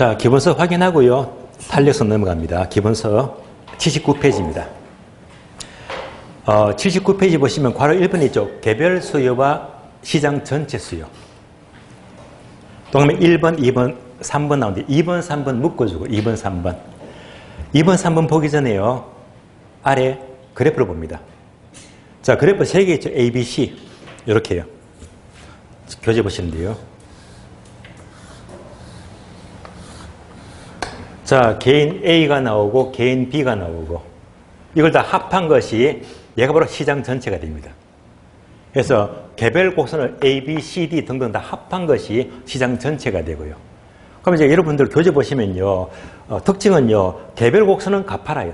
자, 기본서 확인하고요. 탄력서 넘어갑니다. 기본서 79페이지입니다. 79페이지 보시면 괄호 1번 있죠. 개별 수요와 시장 전체 수요. 동그라미 1번, 2번, 3번 나오는데 2번, 3번 묶어주고 2번, 3번. 2번, 3번 보기 전에요. 아래 그래프를 봅니다. 자, 그래프 3개 있죠. A, B, C. 이렇게요. 교재 보시는데요. 자, 개인 A가 나오고 개인 B가 나오고 이걸 다 합한 것이 얘가 바로 시장 전체가 됩니다. 그래서 개별 곡선을 A, B, C, D 등등 다 합한 것이 시장 전체가 되고요. 그럼 이제 여러분들 교재 보시면요. 특징은요. 개별 곡선은 가파라요.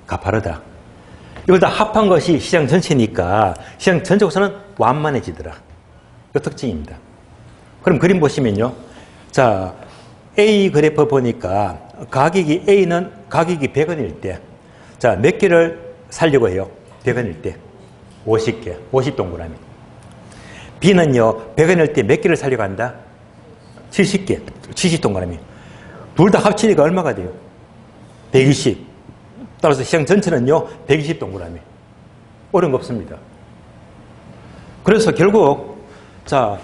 가파르다. 이걸 다 합한 것이 시장 전체니까 시장 전체 곡선은 완만해지더라. 그 특징입니다. 그럼 그림 보시면요. 자, A 그래프 보니까 가격이 A는 가격이 100원일 때, 자, 몇 개를 살려고 해요? 100원일 때 50개, 50동그라미. B는요, 100원일 때 몇 개를 살려고 한다? 70개, 70동그라미. 둘 다 합치니까 얼마가 돼요? 120. 따라서 시장 전체는요, 120동그라미. 어려운 거 없습니다. 그래서 결국, 자,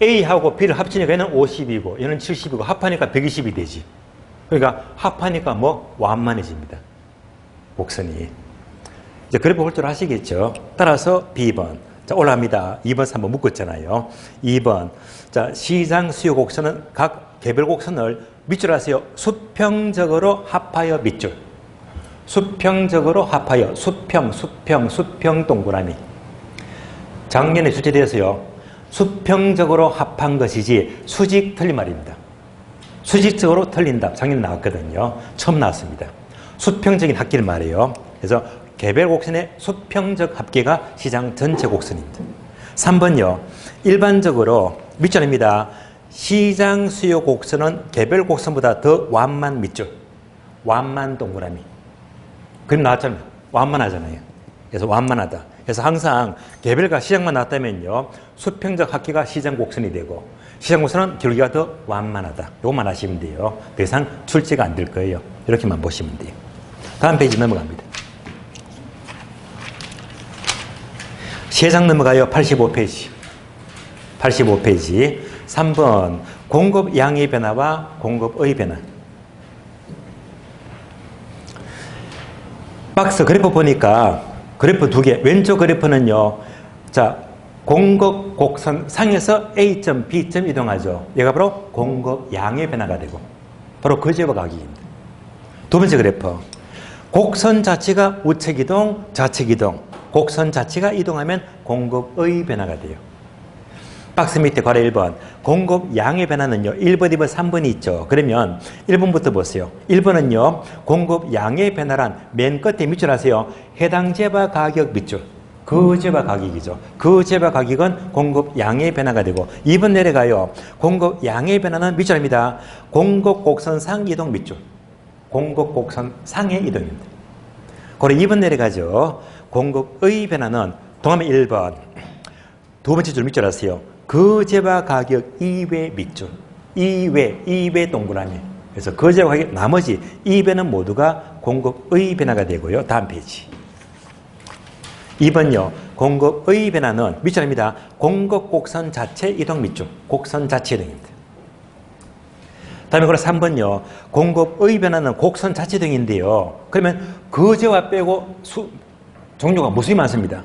A하고 B를 합치니까 얘는 50이고, 얘는 70이고, 합하니까 120이 되지. 그러니까 합하니까 뭐? 완만해집니다. 곡선이. 이제 그래프 볼 줄 아시겠죠? 따라서 B번. 자, 올라갑니다. 2번, 3번 묶었잖아요. 2번. 자, 시장 수요 곡선은 각 개별 곡선을 밑줄 하세요. 수평적으로 합하여 밑줄. 수평적으로 합하여. 수평 동그라미. 작년에 출제되어서요. 수평적으로 합한 것이지 수직 틀린 말입니다. 수직적으로 틀린다. 작년에 나왔거든요. 처음 나왔습니다. 수평적인 합계를 말해요. 그래서 개별 곡선의 수평적 합계가 시장 전체 곡선입니다. 3번요. 일반적으로 밑줄입니다. 시장 수요 곡선은 개별 곡선보다 더 완만 밑줄. 완만 동그라미. 그림 나왔잖아요. 완만하잖아요. 그래서 완만하다. 그래서 항상 개별과 시장만 나왔다면요. 수평적 합계가 시장 곡선이 되고 시장 곡선은 기울기가 더 완만하다. 이것만 아시면 돼요. 더 이상 출제가 안 될 거예요. 이렇게만 보시면 돼요. 다음 페이지 넘어갑니다. 세 장 넘어가요. 85페이지. 85페이지. 3번 공급 양의 변화와 공급의 변화. 박스 그래프 보니까 그래프 두 개. 왼쪽 그래프는요. 자, 공급 곡선 상에서 A점, B점 이동하죠. 얘가 바로 공급 양의 변화가 되고 바로 거제와 가격입니다. 두 번째 그래프. 곡선 자체가 우측 이동, 좌측 이동. 곡선 자체가 이동하면 공급의 변화가 돼요. 박스 밑에 괄호 1번. 공급 양의 변화는요. 1번, 2번, 3번이 있죠. 그러면 1번부터 보세요. 1번은요. 공급 양의 변화란 맨 끝에 밑줄 하세요. 해당 재바 가격 밑줄. 그 재바 가격이죠. 그 재바 가격은 공급 양의 변화가 되고 2번 내려가요. 공급 양의 변화는 밑줄입니다. 공급 곡선 상 이동 밑줄. 공급 곡선 상의 이동입니다. 그리고 2번 내려가죠. 공급의 변화는 동화면 1번. 두 번째 줄 밑줄 하세요. 그 재바 가격 이외 밑줄. 이외 동그라미. 그래서 그 재바 가격 나머지 2배는 모두가 공급의 변화가 되고요. 다음 페이지. 2번요. 공급의 변화는 밑줄입니다. 공급 곡선 자체 이동 밑줄. 곡선 자체 이동입니다. 다음에 그럼 3번요. 공급의 변화는 곡선 자체 이동인데요. 그러면 거제와 빼고 종류가 무수히 많습니다.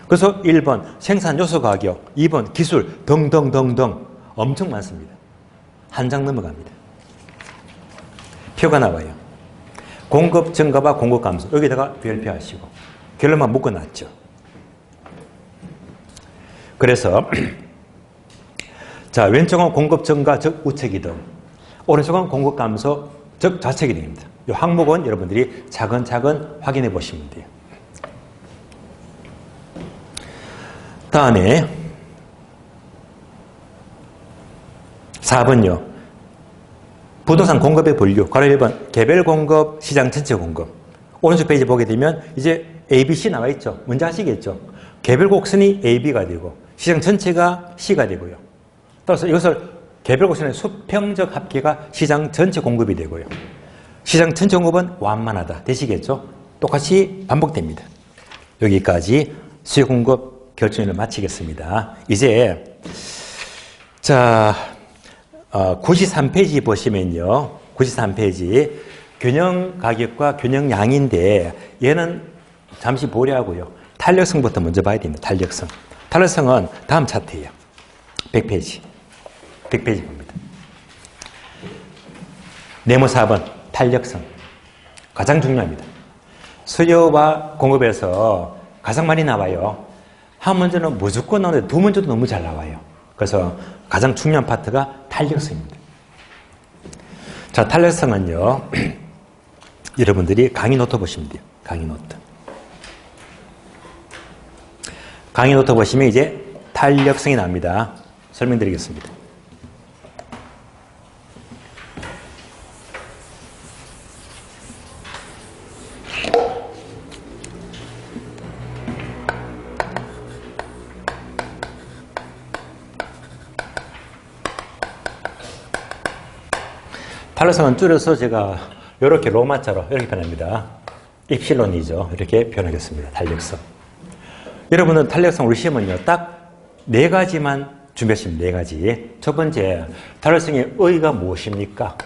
그래서 1번 생산 요소 가격, 2번 기술 등등등등 엄청 많습니다. 한 장 넘어갑니다. 표가 나와요. 공급 증가와 공급 감소. 여기다가 별표하시고 결론만 묶어놨죠. 그래서 자, 왼쪽은 공급 증가 즉 우측 이동, 오른쪽은 공급 감소 즉 좌측 이동입니다. 이 항목은 여러분들이 차근차근 확인해 보시면 돼요. 다음에 4번요. 부동산 공급의 분류. 괄호 1번 개별 공급, 시장 전체 공급. 오른쪽 페이지 보게 되면 이제 A, B, C 나와 있죠. 뭔지 아시겠죠? 개별 곡선이 A, B가 되고 시장 전체가 C가 되고요. 따라서 이것을 개별 곡선의 수평적 합계가 시장 전체 공급이 되고요. 시장 전체 공급은 완만하다. 되시겠죠? 똑같이 반복됩니다. 여기까지 수요 공급 결정을 마치겠습니다. 이제 자 93페이지 보시면요. 93페이지 균형 가격과 균형 양인데 얘는 잠시 보려고요. 탄력성부터 먼저 봐야 됩니다. 탄력성. 탄력성은 다음 차트예요. 100페이지. 100페이지 봅니다. 네모 4번 탄력성. 가장 중요합니다. 수요와 공급에서 가장 많이 나와요. 한 문제는 무조건 나오는데 두 문제도 너무 잘 나와요. 그래서 가장 중요한 파트가 탄력성입니다. 자, 탄력성은요. 여러분들이 강의 노트 보시면 돼요. 강의 노트. 강의 노트 보시면 이제 탄력성이 나옵니다. 설명드리겠습니다. 탄력성은 줄여서 제가 이렇게 로마자로 이렇게 표현합니다. 입실론이죠. 이렇게 표현하겠습니다. 탄력성. 여러분은 탄력성 우리 시험은요. 딱 네 가지만 준비하시면 네 가지. 첫 번째, 탄력성의 의의가 무엇입니까?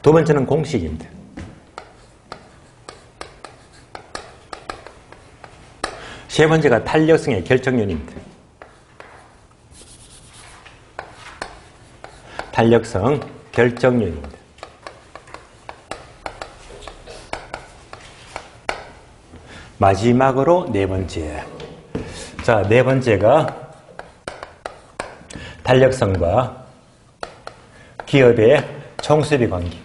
두 번째는 공식입니다. 세 번째가 탄력성의 결정론입니다. 탄력성 결정론입니다. 마지막으로 네 번째. 자, 네 번째가 탄력성과 기업의 총수비 관계.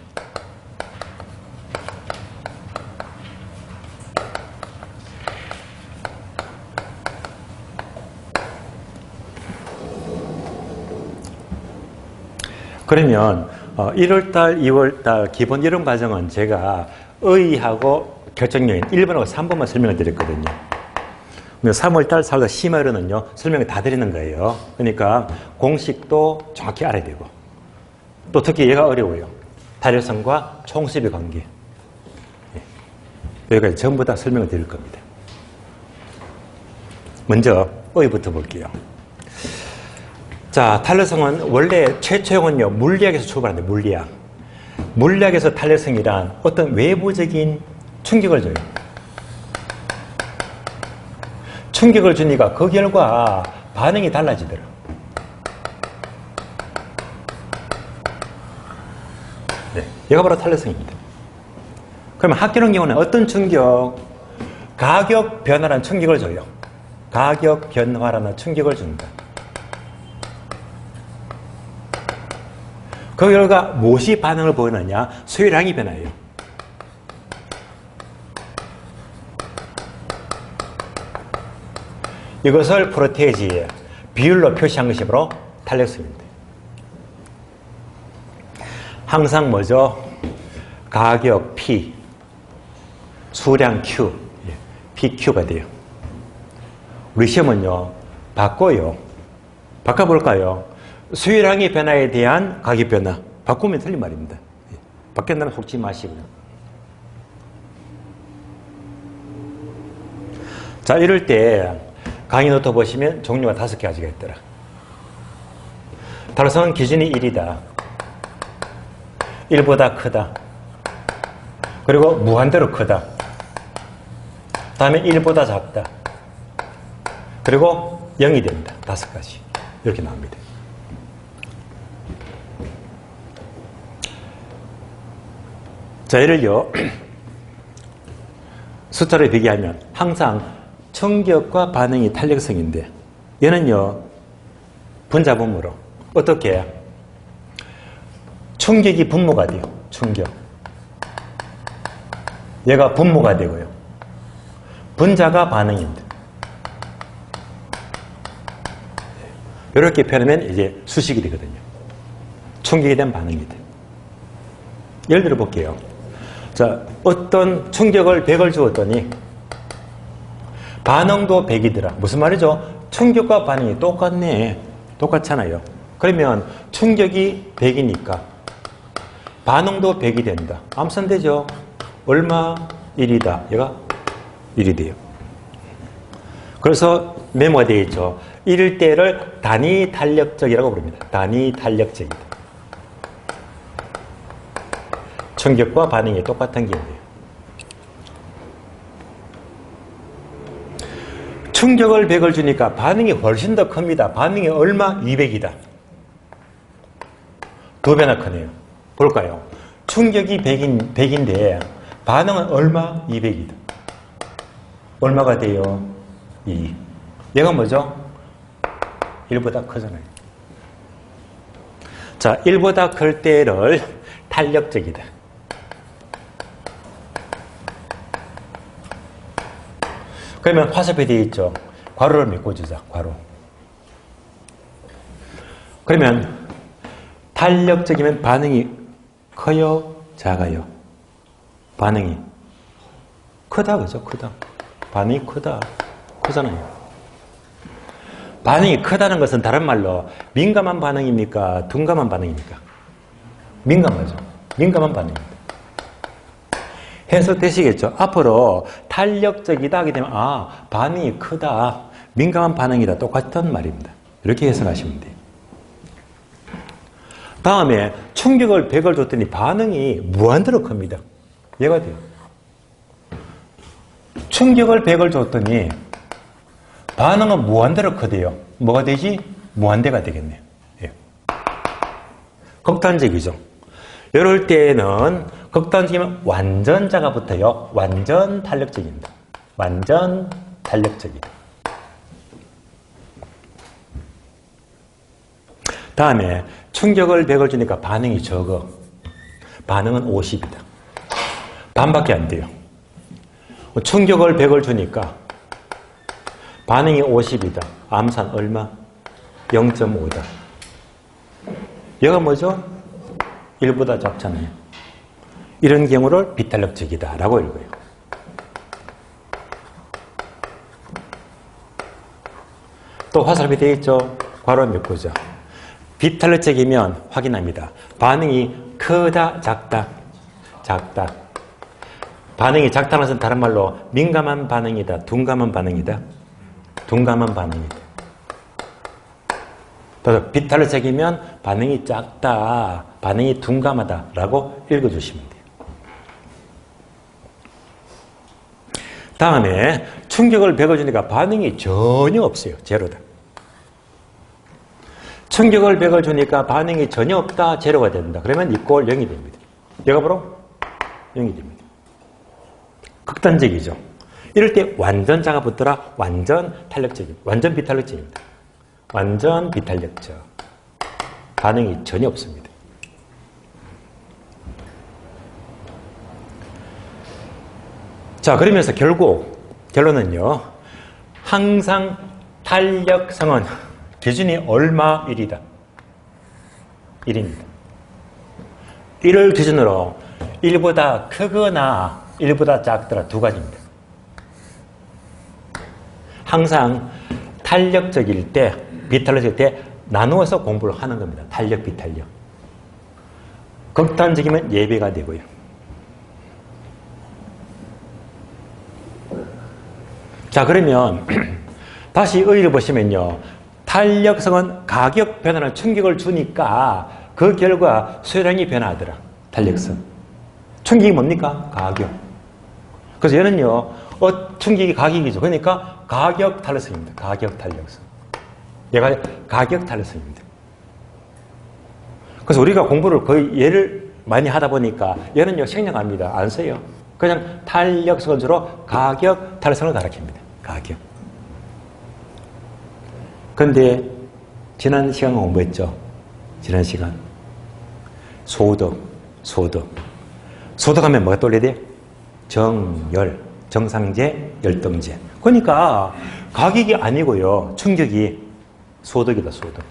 그러면 1월달, 2월달 기본 이론 과정은 제가 의의하고 결정요인 1번하고 3번만 설명을 드렸거든요. 3월달, 4월달 심화론은요 설명을 다 드리는 거예요. 그러니까 공식도 정확히 알아야 되고 또 특히 얘가 어려워요. 탄력성과 총수비 관계. 여기까지 전부 다 설명을 드릴 겁니다. 먼저 의의부터 볼게요. 자, 탄력성은 원래 최초형은요 물리학에서 출발합니다. 물리학. 물리학에서 탄력성이란 어떤 외부적인 충격을 줘요. 충격을 주니까 그 결과 반응이 달라지더라. 네, 얘가 바로 탄력성입니다. 그러면 학교는 경우는 어떤 충격? 가격 변화라는 충격을 줘요. 가격 변화라는 충격을 준다. 그 결과 무엇이 반응을 보이느냐? 수요량이 변화해요. 이것을 프로테이지의 비율로 표시한 것이 바로 탄력성입니다. 항상 뭐죠? 가격 P, 수량 Q, PQ가 돼요. 우리 시험은요, 바꿔요. 바꿔볼까요? 수요량의 변화에 대한 가격 변화. 바꾸면 틀린 말입니다. 바뀐다면 속지 마시고요. 자, 이럴 때 강의 노트 보시면 종류가 5개 가지가 있더라. 탄력성은 기준이 1이다. 1보다 크다. 그리고 무한대로 크다. 다음에 1보다 작다. 그리고 0이 된다. 5가지. 이렇게 나옵니다. 자, 얘를요, 숫자로 비교하면 항상 충격과 반응이 탄력성인데, 얘는요, 분자분모로. 어떻게? 충격이 분모가 돼요. 충격. 얘가 분모가 되고요. 분자가 반응입니다. 이렇게 표현하면 이제 수식이 되거든요. 충격에 대한 반응이 돼요. 예를 들어 볼게요. 자, 어떤 충격을 100을 주었더니 반응도 100이더라. 무슨 말이죠? 충격과 반응이 똑같네. 똑같잖아요. 그러면 충격이 100이니까 반응도 100이 된다. 암산되죠? 얼마? 1이다. 얘가 1이 돼요. 그래서 메모가 되어 있죠. 이럴 때를 단위 탄력적이라고 부릅니다. 단위 탄력적이다. 충격과 반응이 똑같은 경우예요. 충격을 100을 주니까 반응이 훨씬 더 큽니다. 반응이 얼마? 200이다. 2배나 크네요. 볼까요? 충격이 100인데 반응은 얼마? 200이다. 얼마가 돼요? 2. 얘가 뭐죠? 1보다 크잖아요. 자, 1보다 클 때를 탄력적이다. 그러면 화살표 되어 있죠. 괄호를 메꿔주자. 괄호. 그러면 탄력적이면 반응이 커요? 작아요? 반응이 크다. 그죠? 크다. 반응이 크다. 크잖아요. 반응이 크다는 것은 다른 말로 민감한 반응입니까? 둔감한 반응입니까? 민감하죠. 민감한 반응입니다. 해석되시겠죠? 앞으로 탄력적이다 하게 되면 반응이 크다, 민감한 반응이다 똑같은 말입니다. 이렇게 해석하시면 돼요. 다음에 충격을 100을 줬더니 반응이 무한대로 큽니다. 얘가 돼요. 충격을 100을 줬더니 반응은 무한대로 크대요. 뭐가 되지? 무한대가 되겠네요. 예. 극단적이죠. 이럴 때는 극단적이면 완전자가 붙어요. 완전 탄력적입니다. 완전 탄력적이다. 다음에 충격을 100을 주니까 반응이 적어. 반응은 50이다. 반밖에 안 돼요. 충격을 100을 주니까 반응이 50이다. 암산 얼마? 0.5다. 얘가 뭐죠? 1보다 작잖아요. 이런 경우를 비탄력적이다 라고 읽어요. 또 화살표 되어 있죠? 괄호 메꾸죠. 비탄력적이면 확인합니다. 반응이 크다, 작다, 작다. 반응이 작다는 것은 다른 말로 민감한 반응이다, 둔감한 반응이다, 둔감한 반응이다. 그래서 비탄력적이면 반응이 작다, 반응이 둔감하다 라고 읽어주시면 돼요. 다음에 충격을 100을 주니까 반응이 전혀 없어요. 제로다. 충격을 100을 주니까 반응이 전혀 없다. 제로가 된다. 그러면 이꼴 0이 됩니다. 얘가 바로 0이 됩니다. 극단적이죠. 이럴 때 완전자가 붙더라. 완전 탄력적입니다. 완전 비탄력적입니다. 완전 비탄력적. 반응이 전혀 없습니다. 자, 그러면서 결론은요. 항상 탄력성은 기준이 얼마? 1이다. 1입니다. 1을 기준으로 1보다 크거나 1보다 작더라 두 가지입니다. 항상 탄력적일 때, 비탄력적일 때 나누어서 공부를 하는 겁니다. 탄력, 비탄력. 극단적이면 예배가 되고요. 자, 그러면 다시 의의를 보시면요. 탄력성은 가격 변화는 충격을 주니까 그 결과 수요량이 변화하더라. 탄력성. 충격이 뭡니까? 가격. 그래서 얘는요. 충격이 가격이죠. 그러니까 가격 탄력성입니다. 가격 탄력성. 얘가 가격 탄력성입니다. 그래서 우리가 공부를 거의 얘를 많이 하다 보니까 얘는요. 생략합니다. 안 써요. 그냥 탄력성을 주로 가격 탄력성을 가르칩니다. 가격. 그런데 지난 시간 공부했죠? 지난 시간. 소득. 소득하면 뭐가 떠올려야 돼? 정열, 정상제, 열등제. 그러니까 가격이 아니고요. 충격이 소득이다, 소득.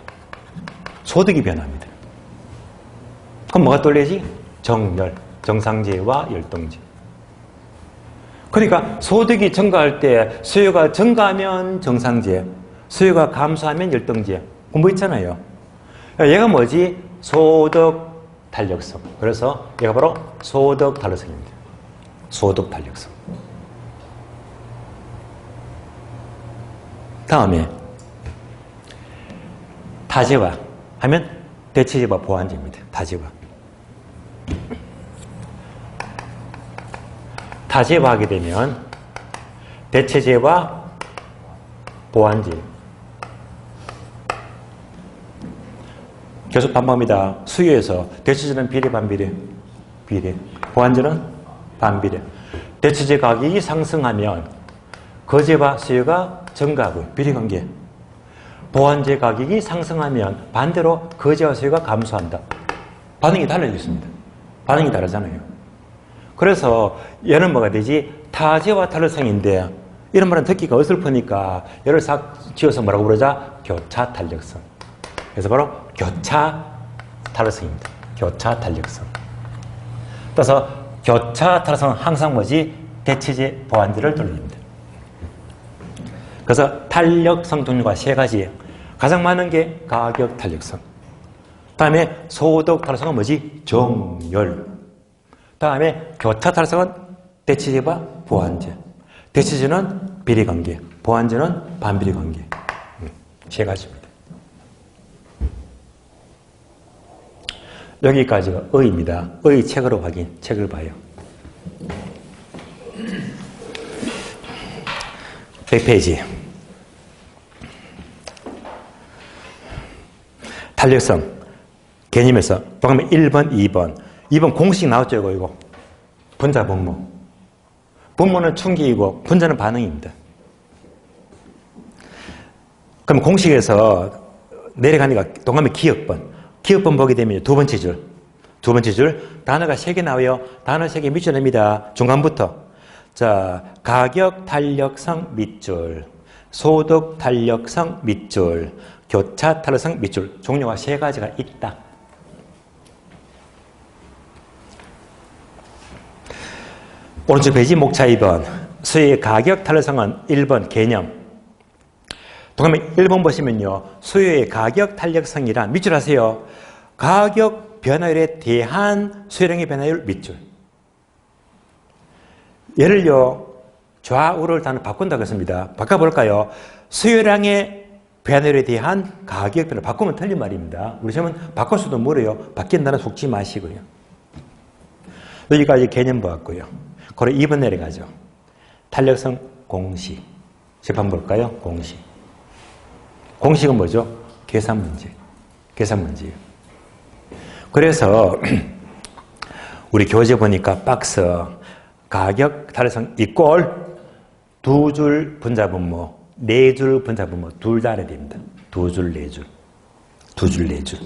소득이 변합니다. 그럼 뭐가 떠올려야지? 정열, 정상제와 열등제. 그러니까 소득이 증가할 때 수요가 증가하면 정상제, 수요가 감소하면 열등제. 공부했잖아요. 얘가 뭐지? 소득 탄력성. 그래서 얘가 바로 소득 탄력성입니다. 소득 탄력성. 다음에 타제화 하면 대체제와 보완제입니다. 타제화. 타제화하게 되면 대체제와 보완제. 계속 반복합니다. 수요에서 대체제는 비례, 반비례, 비례. 보완제는 반비례. 대체제 가격이 상승하면 거제와 수요가 증가하고요. 비례관계. 보완제 가격이 상승하면 반대로 거제와 수요가 감소한다. 반응이 달라지겠습니다. 반응이 다르잖아요. 그래서 얘는 뭐가 되지? 타제와 탄력성인데 이런 말은 듣기가 어설프니까 얘를 싹 지어서 뭐라고 부르자? 교차 탄력성. 그래서 바로 교차 탄력성입니다. 교차 탄력성. 따라서 교차 탄력성은 항상 뭐지? 대체제 보완제를 돌립니다. 그래서 탄력성 종류가 세 가지. 가장 많은 게 가격 탄력성. 다음에 소득 탄력성은 뭐지? 정렬. 다음에 교차 탄력성은 대체제와 보완제. 대체제는 비례관계, 보완제는 반비례관계. 세 가지입니다. 여기까지가 의입니다. 의 책으로 확인, 책을 봐요. 100페이지. 탄력성, 개념에서, 그러면 1번, 2번. 2번 공식 나왔죠, 이거. 분자, 분모. 분모는 충격이고, 분자는 반응입니다. 그럼 공식에서 내려가니까 동그라미 기억번. 기억번 보게 되면 두 번째 줄. 두 번째 줄. 단어가 3개 나와요. 단어 3개 밑줄 냅니다. 중간부터. 자, 가격 탄력성 밑줄. 소득 탄력성 밑줄. 교차 탄력성 밑줄. 종류가 3가지가 있다. 오른쪽 페이지 목차 2번. 수요의 가격 탄력성은 1번 개념. 동그라미 1번 보시면요. 수요의 가격 탄력성이란 밑줄 하세요. 가격 변화율에 대한 수요량의 변화율 밑줄. 얘를요. 좌우를 단어 바꾼다고 했습니다. 바꿔볼까요? 수요량의 변화율에 대한 가격 변화. 바꾸면 틀린 말입니다. 우리 시험은 바꿀 수도 모르요. 바뀐다는 속지 마시고요. 여기까지 개념 보았고요. 그리고 2번 내려가죠. 탄력성 공식. 재판 볼까요? 공식. 공식은 뭐죠? 계산 문제. 계산 문제예요. 그래서 우리 교재 보니까 박스 가격 탄력성 이꼴 두 줄 분자 분모, 네 줄 분자 분모 둘 다 알아야 됩니다. 두 줄, 네 줄. 두 줄, 네 줄.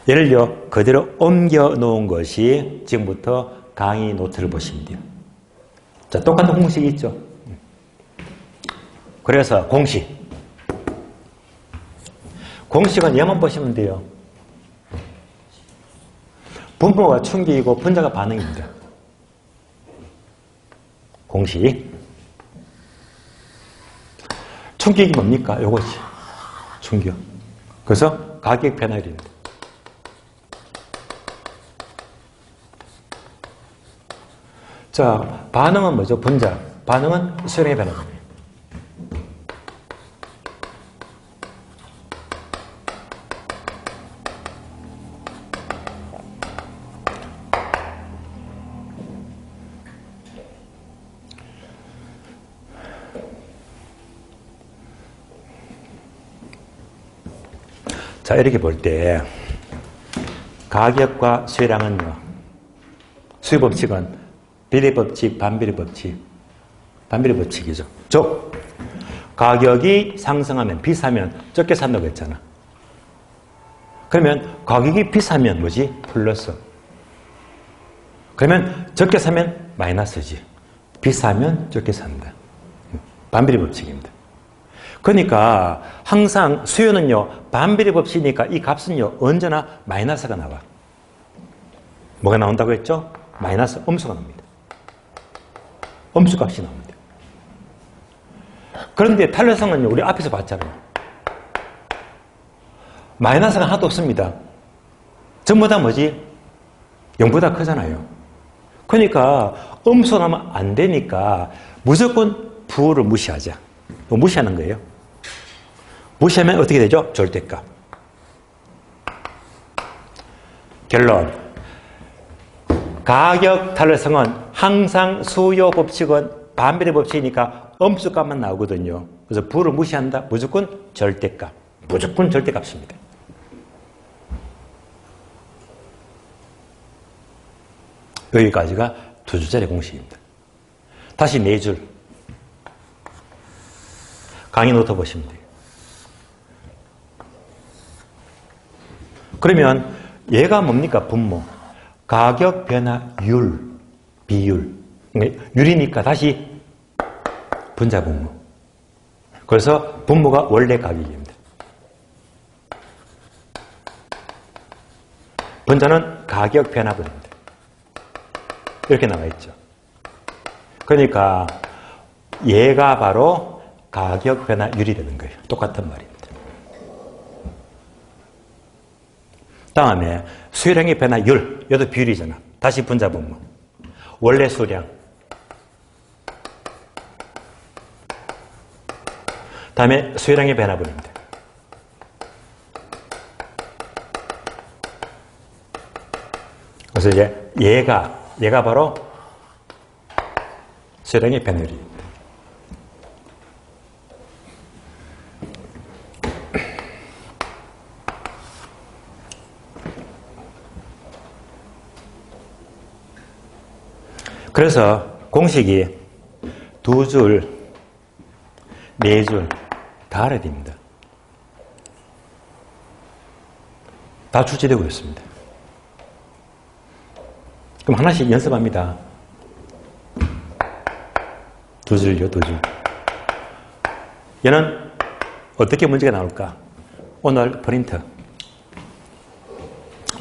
얘를요, 그대로 옮겨 놓은 것이 지금부터 강의 노트를 보시면 돼요. 자, 똑같은 공식이 있죠. 그래서 공식. 공식은 얘만 보시면 돼요. 분모가 충격이고 분자가 반응입니다. 공식. 충격이 뭡니까? 요것이. 충격. 그래서 가격 변화율입니다. 자, 반응은 뭐죠? 분자. 반응은 수량의 변화입니다. 자, 이렇게 볼 때 가격과 수요량은요. 수요 법칙은 비례 법칙, 반비례 법칙. 반비례 법칙이죠. 즉 가격이 상승하면 비싸면 적게 산다고 했잖아. 그러면 가격이 비싸면 뭐지? 플러스. 그러면 적게 사면 마이너스지. 비싸면 적게 산다. 반비례 법칙입니다. 그러니까 항상 수요는요. 반비례 법칙이니까 이 값은요. 언제나 마이너스가 나와. 뭐가 나온다고 했죠? 마이너스 음수가 나옵니다. 음수값이 나옵니다. 그런데 탄력성은 우리 앞에서 봤잖아요. 마이너스가 하나도 없습니다. 전부 다 뭐지? 0보다 크잖아요. 그러니까 음수 나면 안 되니까 무조건 부호를 무시하자. 무시하는 거예요. 무시하면 어떻게 되죠? 절대값. 결론. 가격 탄력성은 항상 수요 법칙은 반비례 법칙이니까 음수값만 나오거든요. 그래서 부호를 무시한다. 무조건 절대값. 무조건 절대값입니다. 여기까지가 두 줄짜리 공식입니다. 다시 네 줄. 강의 노트 보시면 돼요. 그러면 얘가 뭡니까? 분모. 가격 변화율, 비율. 율이니까 다시 분자 분모. 그래서 분모가 원래 가격입니다. 분자는 가격 변화분입니다. 이렇게 나와 있죠. 그러니까 얘가 바로 가격 변화율이 되는 거예요. 똑같은 말입니다. 다음에 수량의 변화율, 이것도 비율이잖아. 다시 분자 분모. 원래 수량. 다음에 수량의 변화분입니다. 그래서 이제 얘가 바로 수량의 변화율입니다. 그래서 공식이 두 줄, 네 줄 다 알아야 됩니다. 다 출제되고 있습니다. 그럼 하나씩 연습합니다. 두 줄요, 두 줄. 얘는 어떻게 문제가 나올까? 오늘 프린트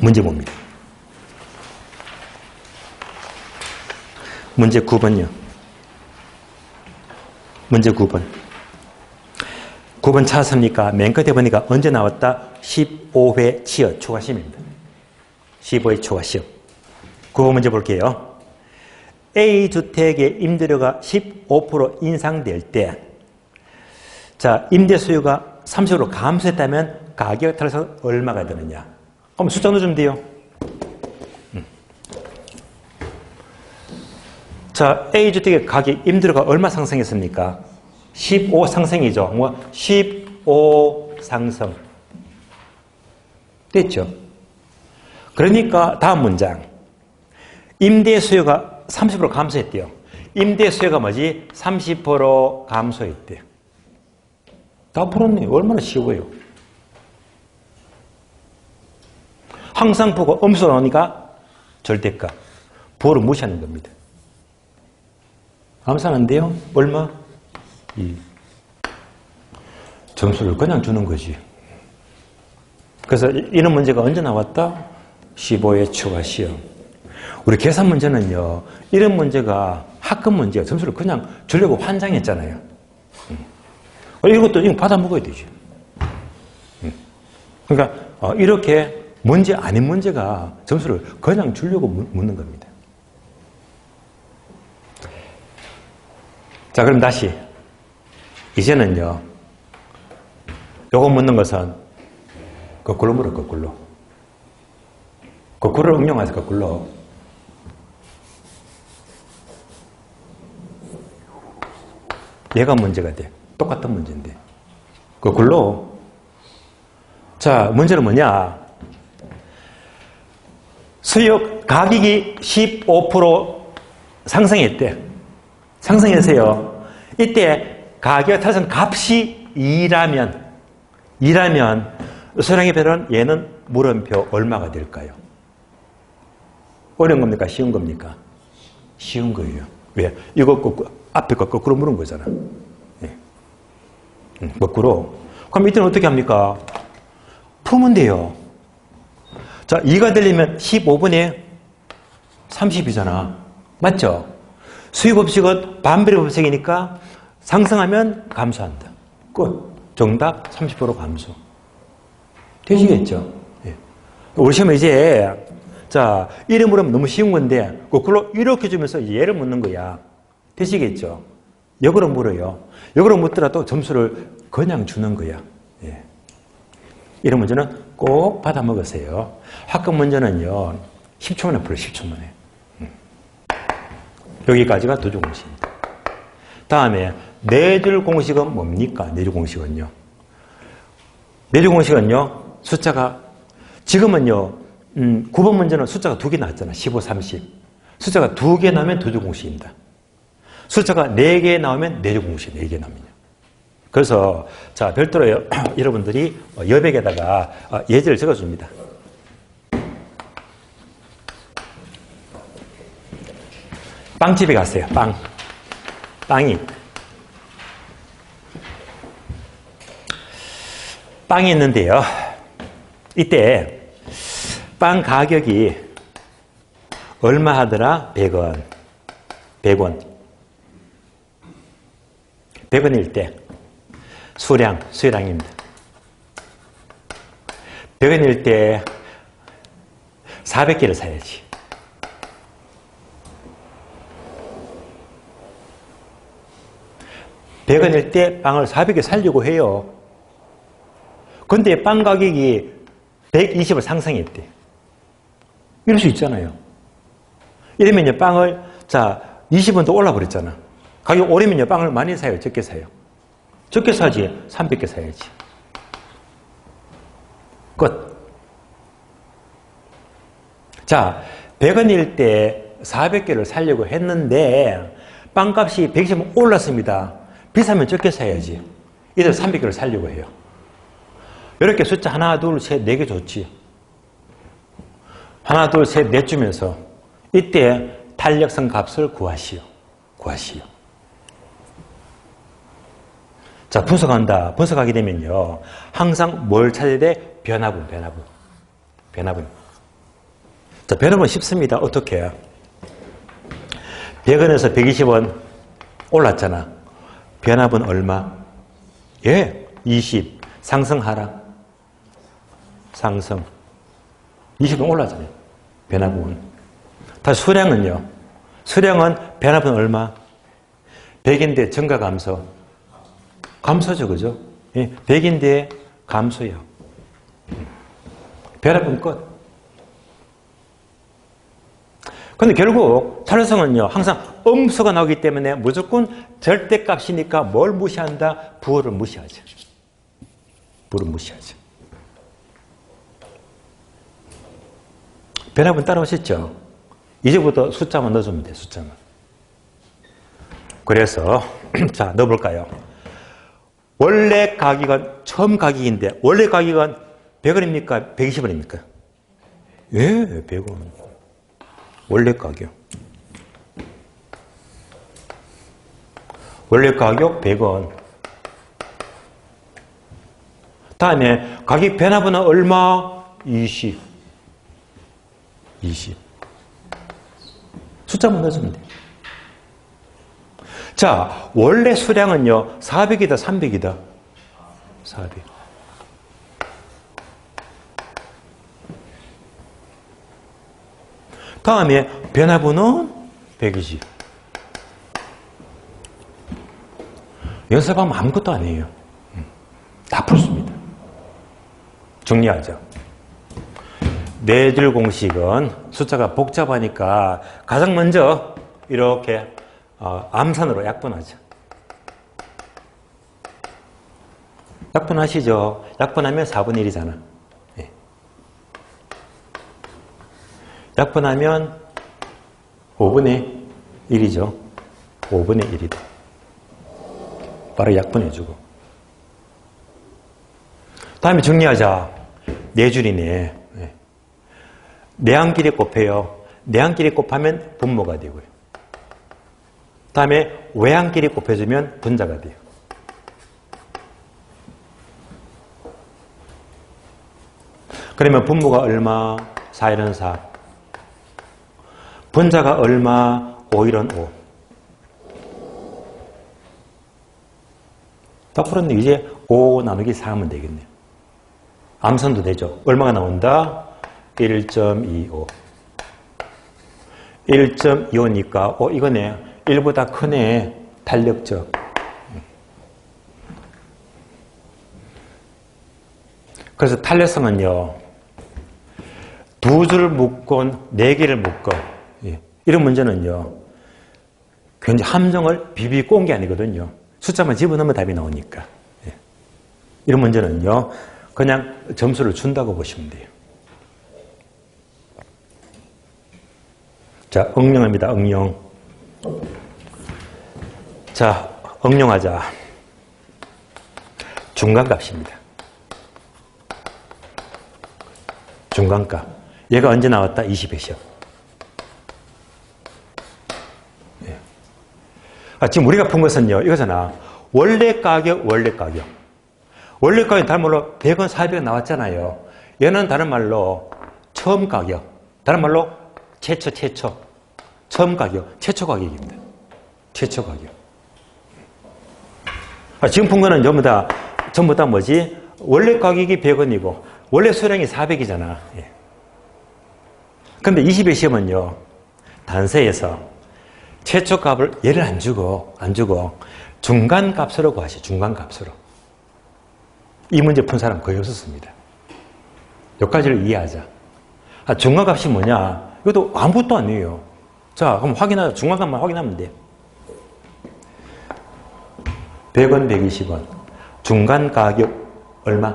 문제 봅니다. 문제 9번요. 문제 9번. 9번 찾았습니까? 맨 끝에 보니까 언제 나왔다? 15회 치어 초과 시험입니다. 15회 초과 시험. 9번 문제 볼게요. A주택의 임대료가 15% 인상될 때, 자, 임대 수요가 30% 감소했다면 가격 탄력성은 얼마가 되느냐? 그럼 숫자 넣어주면 돼요. 자, A주택의 가격, 임대료가 얼마 상승했습니까? 15 상승이죠. 15 상승. 됐죠? 그러니까 다음 문장. 임대 수요가 30% 감소했대요. 임대 수요가 뭐지? 30% 감소했대요. 다 풀었네. 얼마나 쉬워요. 항상 보고 음수 나오니까 절대값. 부호를 무시하는 겁니다. 암산 안 돼요? 얼마? 2. 점수를 그냥 주는 거지. 그래서 이런 문제가 언제 나왔다? 15회 초과 시험. 우리 계산 문제는요, 이런 문제가 학급 문제야. 점수를 그냥 주려고 환장했잖아요. 이것도 이거 받아 먹어야 되지. 그러니까 이렇게 문제 아닌 문제가 점수를 그냥 주려고 묻는 겁니다. 자, 그럼 다시. 이제는요, 요거 묻는 것은 거꾸로 물어, 거꾸로. 거꾸로를 응용해서 거꾸로. 얘가 문제가 돼. 똑같은 문제인데. 거꾸로. 자, 문제는 뭐냐? 수요 가격이 15% 상승했대. 상승해서요. 이때 가격 탄력성 값이 2라면 수량의 별은 얘는 물음표 얼마가 될까요? 어려운 겁니까? 쉬운 겁니까? 쉬운 거예요. 왜? 이거 앞에 거 거꾸로 물은 거잖아. 네. 거꾸로. 그럼 이때는 어떻게 합니까? 풀면 돼요. 자, 2가 되려면 15분의 30이잖아. 맞죠? 수요 법칙은 반비례 법칙이니까 상승하면 감소한다. 끝. 정답 30% 감소. 되시겠죠? 예. 우리 시험에 이제, 자, 이름 물으면 너무 쉬운 건데, 거꾸로 이렇게 주면서 얘를 묻는 거야. 되시겠죠? 역으로 물어요. 역으로 묻더라도 점수를 그냥 주는 거야. 예. 이런 문제는 꼭 받아 먹으세요. 학급 문제는요, 10초 만에 풀어요, 10초 만에. 여기까지가 두줄 공식입니다. 다음에, 네 줄 공식은 뭡니까? 네 줄 공식은요. 네 줄 공식은요, 숫자가, 지금은요, 9번 문제는 숫자가 2개 나왔잖아. 15, 30. 숫자가 2개 나오면 두 줄 공식입니다. 숫자가 4개 나오면 네 줄 공식, 4개 나오면요. 그래서, 자, 별도로 여러분들이 여백에다가 예제를 적어줍니다. 빵집에 갔어요. 빵이 있는데요. 이때 빵 가격이 얼마 하더라? 100원. 100원일 때 수량입니다. 100원일 때 400개를 사야지. (100원일) 때 빵을 400개 살려고 해요. 근데 빵 가격이 120을 상승했대. 이럴 수 있잖아요. 이러면요, 빵을, 자, 20원 더 올라버렸잖아. 가격 오르면요, 빵을 많이 사요? 적게 사요? 적게 사지. 300개 사야지. 끝. 자, 100원일 때 400개를 사려고 했는데, 빵값이 120원 올랐습니다. 비싸면 적게 사야지. 이들 300개를 사려고 해요. 이렇게 숫자 하나, 둘, 셋, 4개 줬지. 하나, 둘, 셋, 넷 주면서 이때 탄력성 값을 구하시오. 자, 분석한다. 분석하게 되면요. 항상 뭘 찾아야 돼? 변화분. 자, 변화분 쉽습니다. 어떻게 해요? 100원에서 120원 올랐잖아. 변화분 얼마? 예, 20. 상승, 하락? 상승. 20원 올랐잖아요. 변화분. 다시 수량은요. 수량은 변화분 얼마? 100인데 증가 감소. 감소죠, 그죠? 예, 100인데 감소요. 변화분 끝. 근데 결국 탄력성은요, 항상 음수가 나오기 때문에 무조건 절대값이니까 뭘 무시한다? 부호를 무시하죠. 변화분 따라오셨죠? 이제부터 숫자만 넣어주면 돼, 숫자만. 그래서, 자, 넣어볼까요? 원래 가격은, 처음 가격인데, 원래 가격은 100원입니까? 120원입니까? 예, 100원. 원래 가격. 원래 가격 100원. 다음에 가격 변화분은 얼마? 20. 숫자만 넣어주면 돼. 자, 원래 수량은요, 400이다, 300이다. 400. 다음에 변화분은 120. 연습하면 아무것도 아니에요. 다 풀습니다. 정리하죠. 네 줄 공식은 숫자가 복잡하니까 가장 먼저 이렇게 암산으로 약분하죠. 약분하시죠. 약분하면 4분의 1이잖아. 네. 약분하면 5분의 1이죠. 5분의 1이다. 바로 약분해주고. 다음에 정리하자. 네 줄이네. 네. 내항끼리 곱해요. 내항끼리 곱하면 분모가 되고요. 다음에 외항끼리 곱해주면 분자가 돼요. 그러면 분모가 얼마? 4일은 4. 분자가 얼마? 5일은 5. 다 풀었네. 이제 5 나누기 4 하면 되겠네요. 암산도 되죠. 얼마가 나온다? 1.25. 1.25니까, 이거네. 1보다 크네. 탄력적. 그래서 탄력성은요, 2줄을 묶건 4개를 묶건, 이런 문제는요, 굉장히 함정을 비비 꼰 게 아니거든요. 숫자만 집어넣으면 답이 나오니까. 이런 문제는요, 그냥 점수를 준다고 보시면 돼요. 자, 응용합니다. 응용. 자, 응용하자. 중간값입니다. 중간값. 얘가 언제 나왔다? 20회 시험. 지금 우리가 푼 것은요, 이거잖아. 원래 가격, 원래 가격. 원래 가격 다른 말로 100원, 400원 나왔잖아요. 얘는 다른 말로 처음 가격. 다른 말로 최초. 처음 가격. 최초 가격입니다. 최초 가격. 지금 푼 거는 전부 다 뭐지? 원래 가격이 100원이고, 원래 수량이 400이잖아. 그런데 20회 시험은요, 단서에서 최초 값을 얘를 안 주고 중간 값으로 구하시. 중간 값으로. 이 문제 푼 사람 거의 없었습니다. 여기까지를 이해하자. 중간 값이 뭐냐? 이것도 아무것도 아니에요. 자, 그럼 확인하자. 중간 값만 확인하면 돼. 100원, 120원. 중간 가격 얼마?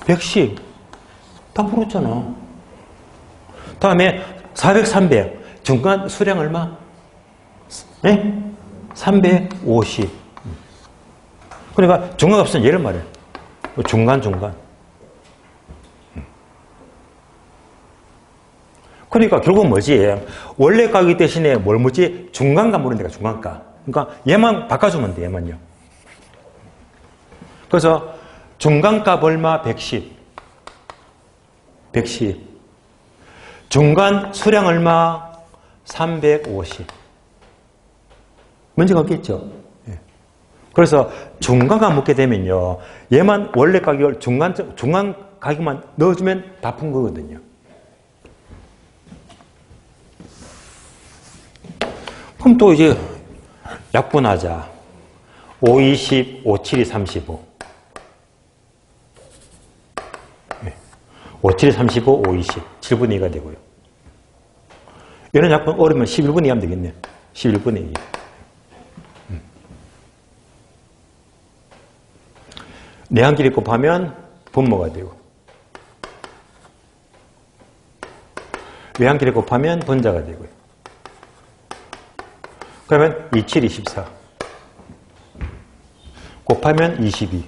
110. 다 풀었잖아. 다음에 400, 300. 중간 수량 얼마? 350. 그러니까 중간값은 얘를 말해. 중간. 그러니까 결국 뭐지? 원래 가격 대신에 뭘 묻지? 중간값 물으니까 중간값. 그러니까 얘만 바꿔주면 돼, 얘만요. 그래서 중간값 얼마? 110. 중간 수량 얼마? 350. 문제가 없겠죠? 그래서 중간값 묻게 되면요, 얘만 원래 가격을 중간 가격만 넣어주면 다 푼 거거든요. 그럼 또 이제 약분하자. 5, 20, 5, 7이 35. 5, 7이 35, 5, 20. 7분의 2가 되고요. 얘는 약분 어려면 11분의 2 하면 되겠네요. 11분의 2. 내한끼리 곱하면 분모가 되고, 외한끼리 곱하면 분자가 되고요. 그러면 2, 7, 24. 곱하면 22.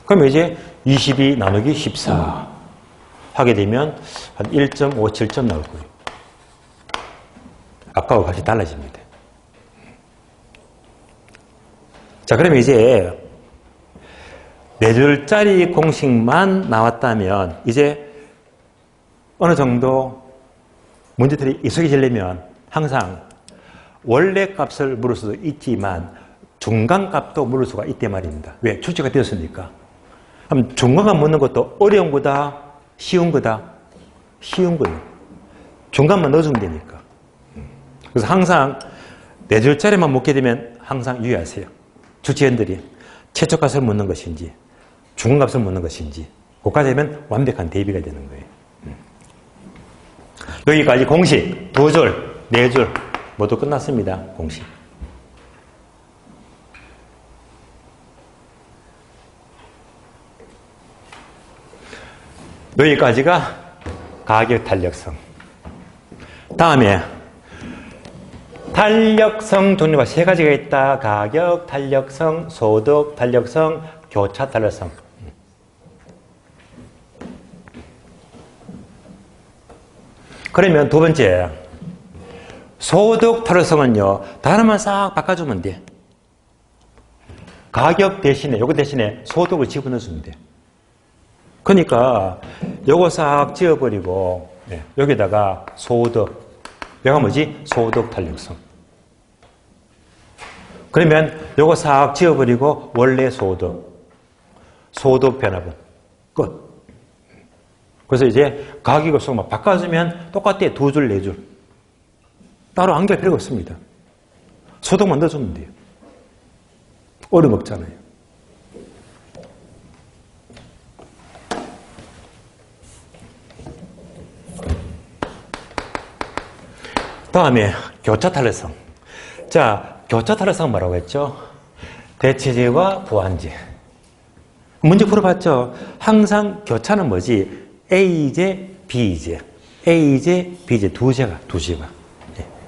그럼 이제 22 나누기 14 하게 되면 한 1.57점 나올 거예요. 아까와 같이 달라집니다. 자, 그러면 이제 4줄짜리 공식만 나왔다면 이제 어느 정도 문제들이 익숙해지려면 항상 원래 값을 물을 수도 있지만 중간 값도 물을 수가 있단 말입니다. 왜? 출제가 되었으니까. 그럼 중간값 묻는 것도 어려운 거다? 쉬운 거다? 쉬운 거예요. 중간만 넣어주면 되니까. 그래서 항상 4줄짜리만 묻게 되면 항상 유의하세요. 주치원들이 최초값을 묻는 것인지 중간값을 묻는 것인지 그까지 하면 완벽한 대비가 되는 거예요. 여기까지 공식 2줄, 4줄 모두 끝났습니다. 공식. 여기까지가 가격 탄력성. 다음에 탄력성 종류가 3가지가 있다. 가격 탄력성, 소득 탄력성, 교차 탄력성. 그러면 두 번째, 소득 탄력성은요, 단어만 싹 바꿔주면 돼. 가격 대신에, 요거 대신에 소득을 집어넣어주면 돼. 그러니까 요거 싹 지워버리고 여기다가 소득. 여기가 뭐지? 소득 탄력성. 그러면 요거 싹 지워버리고 원래 소도 변화분 끝. 그래서 이제 가기가 막 바꿔주면 똑같아. 2줄, 4줄. 따로 안길 필요가 없습니다. 소독만 넣어주면 돼요. 어려움 없잖아요. 다음에 교차 탄력성. 자, 교차 탄력성 뭐라고 했죠? 대체제와 부환제. 문제 풀어봤죠? 항상 교차는 뭐지? A제, B제. A제, B제 두 제가.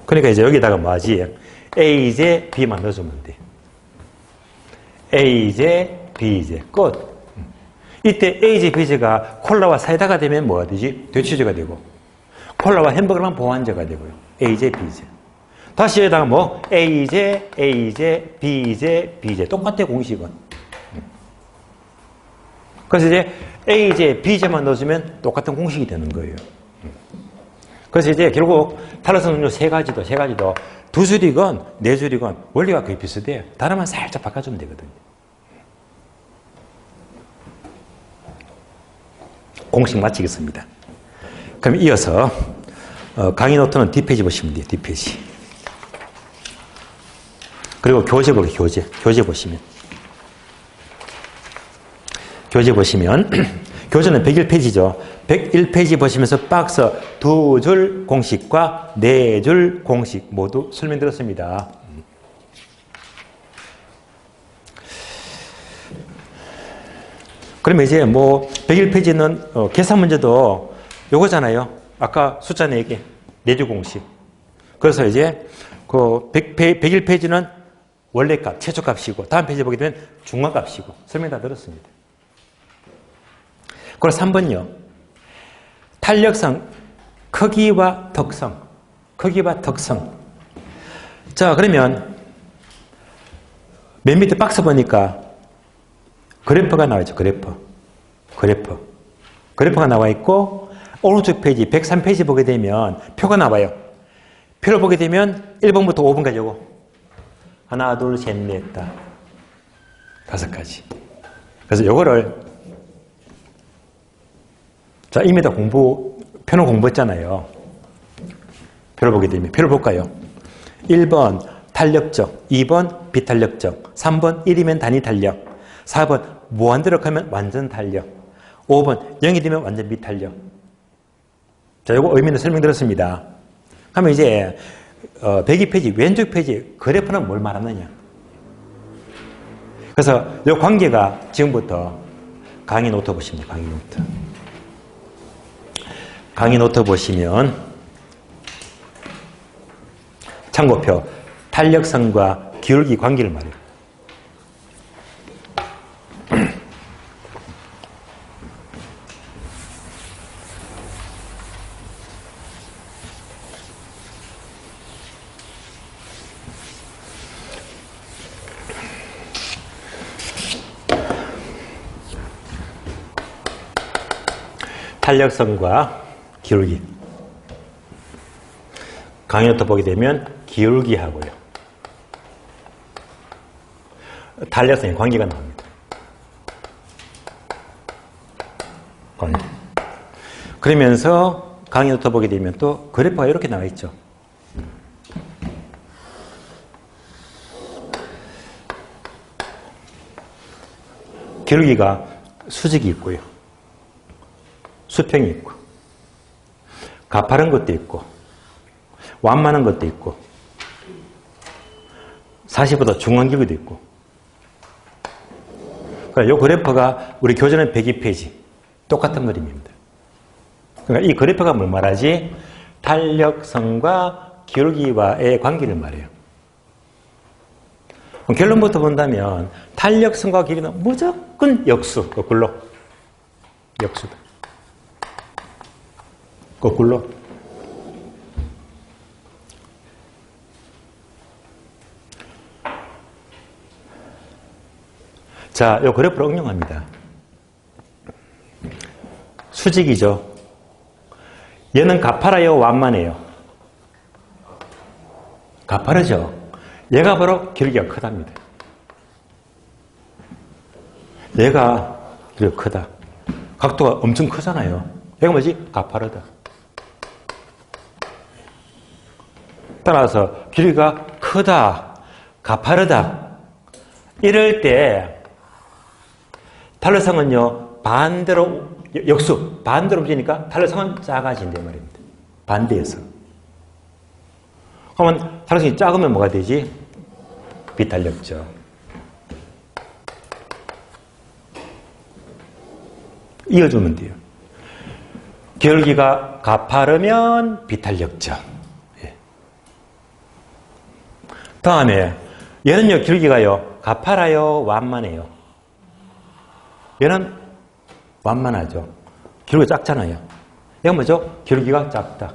그러니까 이제 여기다가 뭐하지? A제, B만 넣어주면 돼. A제, B제 끝. 이때 A제, B제가 콜라와 사이다가 되면 뭐가 되지? 대체제가 되고, 콜라와 햄버거랑 보완제가 되고요. A제, B제. 다시 여기다가 뭐 A제, B제, B제 똑같아 공식은. 그래서 이제 A제, B제만 넣어주면 똑같은 공식이 되는 거예요. 그래서 이제 결국 탄력성 음료 세 가지도 2줄이건 4줄이건 원리가 거의 비슷해요. 단어만 살짝 바꿔주면 되거든요. 공식 마치겠습니다. 그럼 이어서 강의 노트는 뒷페이지 보시면 돼요. 뒷페이지. 그리고 교재 보세요. 교재 보시면. 교재 보시면 교재는 101페이지죠. 101페이지 보시면서 박스 2줄 공식과 4줄 공식 모두 설명드렸습니다. 그러면 이제 뭐 101페이지는 계산 문제도 요거잖아요. 아까 숫자 4개, 4줄 공식. 그래서 이제 그 101페이지는 원래값, 최초값이고 다음 페이지 보게 되면 중간값이고 설명 다 들었습니다. 그리고 3번요. 탄력성, 크기와 특성. 자, 그러면 맨 밑에 박스 보니까 그래프가 나와 있죠. 그래프가 나와 있고 오른쪽 페이지 103페이지 보게 되면 표가 나와요. 표를 보게 되면 1번부터 5번까지 오고 하나, 둘, 셋, 넷, 다 5가지. 그래서 요거를 자, 이미 다 표는 공부했잖아요. 표를 보게 되면 표를 볼까요? 1번 탄력적, 2번 비탄력적, 3번 1이면 단위 탄력, 4번 무한대로 가면 완전 탄력, 5번 0이 되면 완전 비탄력. 자, 요거 의미는 설명드렸습니다. 그러면 이제 102페이지 왼쪽 페이지 그래프는 뭘 말하느냐. 그래서 요 관계가 지금부터 강의 노트 보시면 강의 노트 보시면 참고표 탄력성과 기울기 관계를 말해요. 탄력성과 기울기. 강의 노트 보게 되면 기울기하고요. 탄력성의 관계가 나옵니다. 관계. 그러면서 강의 노트 보게 되면 또 그래프가 이렇게 나와 있죠. 기울기가 수직이 있고요. 수평이 있고 가파른 것도 있고 완만한 것도 있고 40보다 중간 기울기도 있고. 그러니까 이 그래프가 우리 교재는 102페이지 똑같은 그림입니다. 그러니까 이 그래프가 뭘 말하지? 탄력성과 기울기와의 관계를 말해요. 결론부터 본다면 탄력성과 기울기는 무조건 역수, 거꾸로. 역수다. 거꾸로. 자, 이 그래프를 응용합니다. 수직이죠. 얘는 가파라요, 완만해요? 가파르죠. 얘가 바로 길이가 크답니다. 얘가 길이가 크다. 각도가 엄청 크잖아요. 얘가 뭐지? 가파르다. 따라서 길이가 크다, 가파르다. 이럴 때 탄력성은요, 반대로, 역수, 반대로 움직이니까 탄력성은 작아진단 말입니다. 반대에서. 그러면 탄력성이 작으면 뭐가 되지? 비탄력죠. 이어주면 돼요. 기울기가 가파르면 비탄력죠. 예. 다음에 얘는요, 기울기가요, 가파라요, 완만해요. 얘는 완만하죠. 기울기가 작잖아요. 얘가 뭐죠? 기울기가 작다.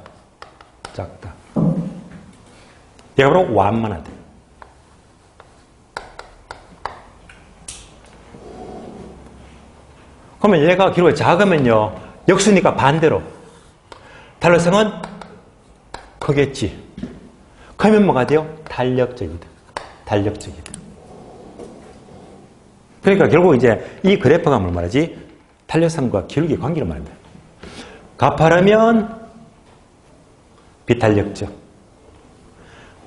작다. 얘가 바로 완만하다. 그러면 얘가 기울기가 작으면요, 역수니까 반대로 탄력성은 크겠지. 크면 뭐가 돼요? 탄력적이다. 탄력적이다. 그러니까 결국 이제 이 그래프가 뭘 말하지? 탄력성과 기울기 관계를 말합니다. 가파르면 비탄력적.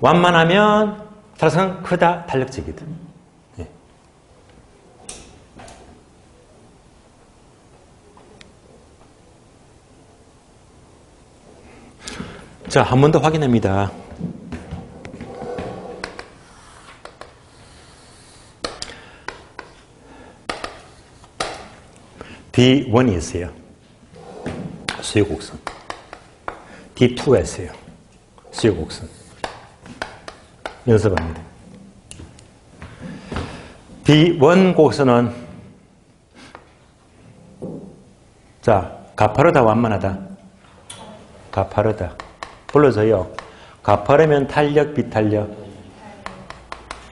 완만하면 탄력성은 크다, 탄력적이다. 예. 자, 한 번 더 확인합니다. D1이 있어요. 수직곡선. D2가 있어요. 수직곡선. 연습합니다. D1 곡선은 자, 가파르다, 완만하다. 가파르다. 불러줘요. 가파르면 탄력, 비탄력.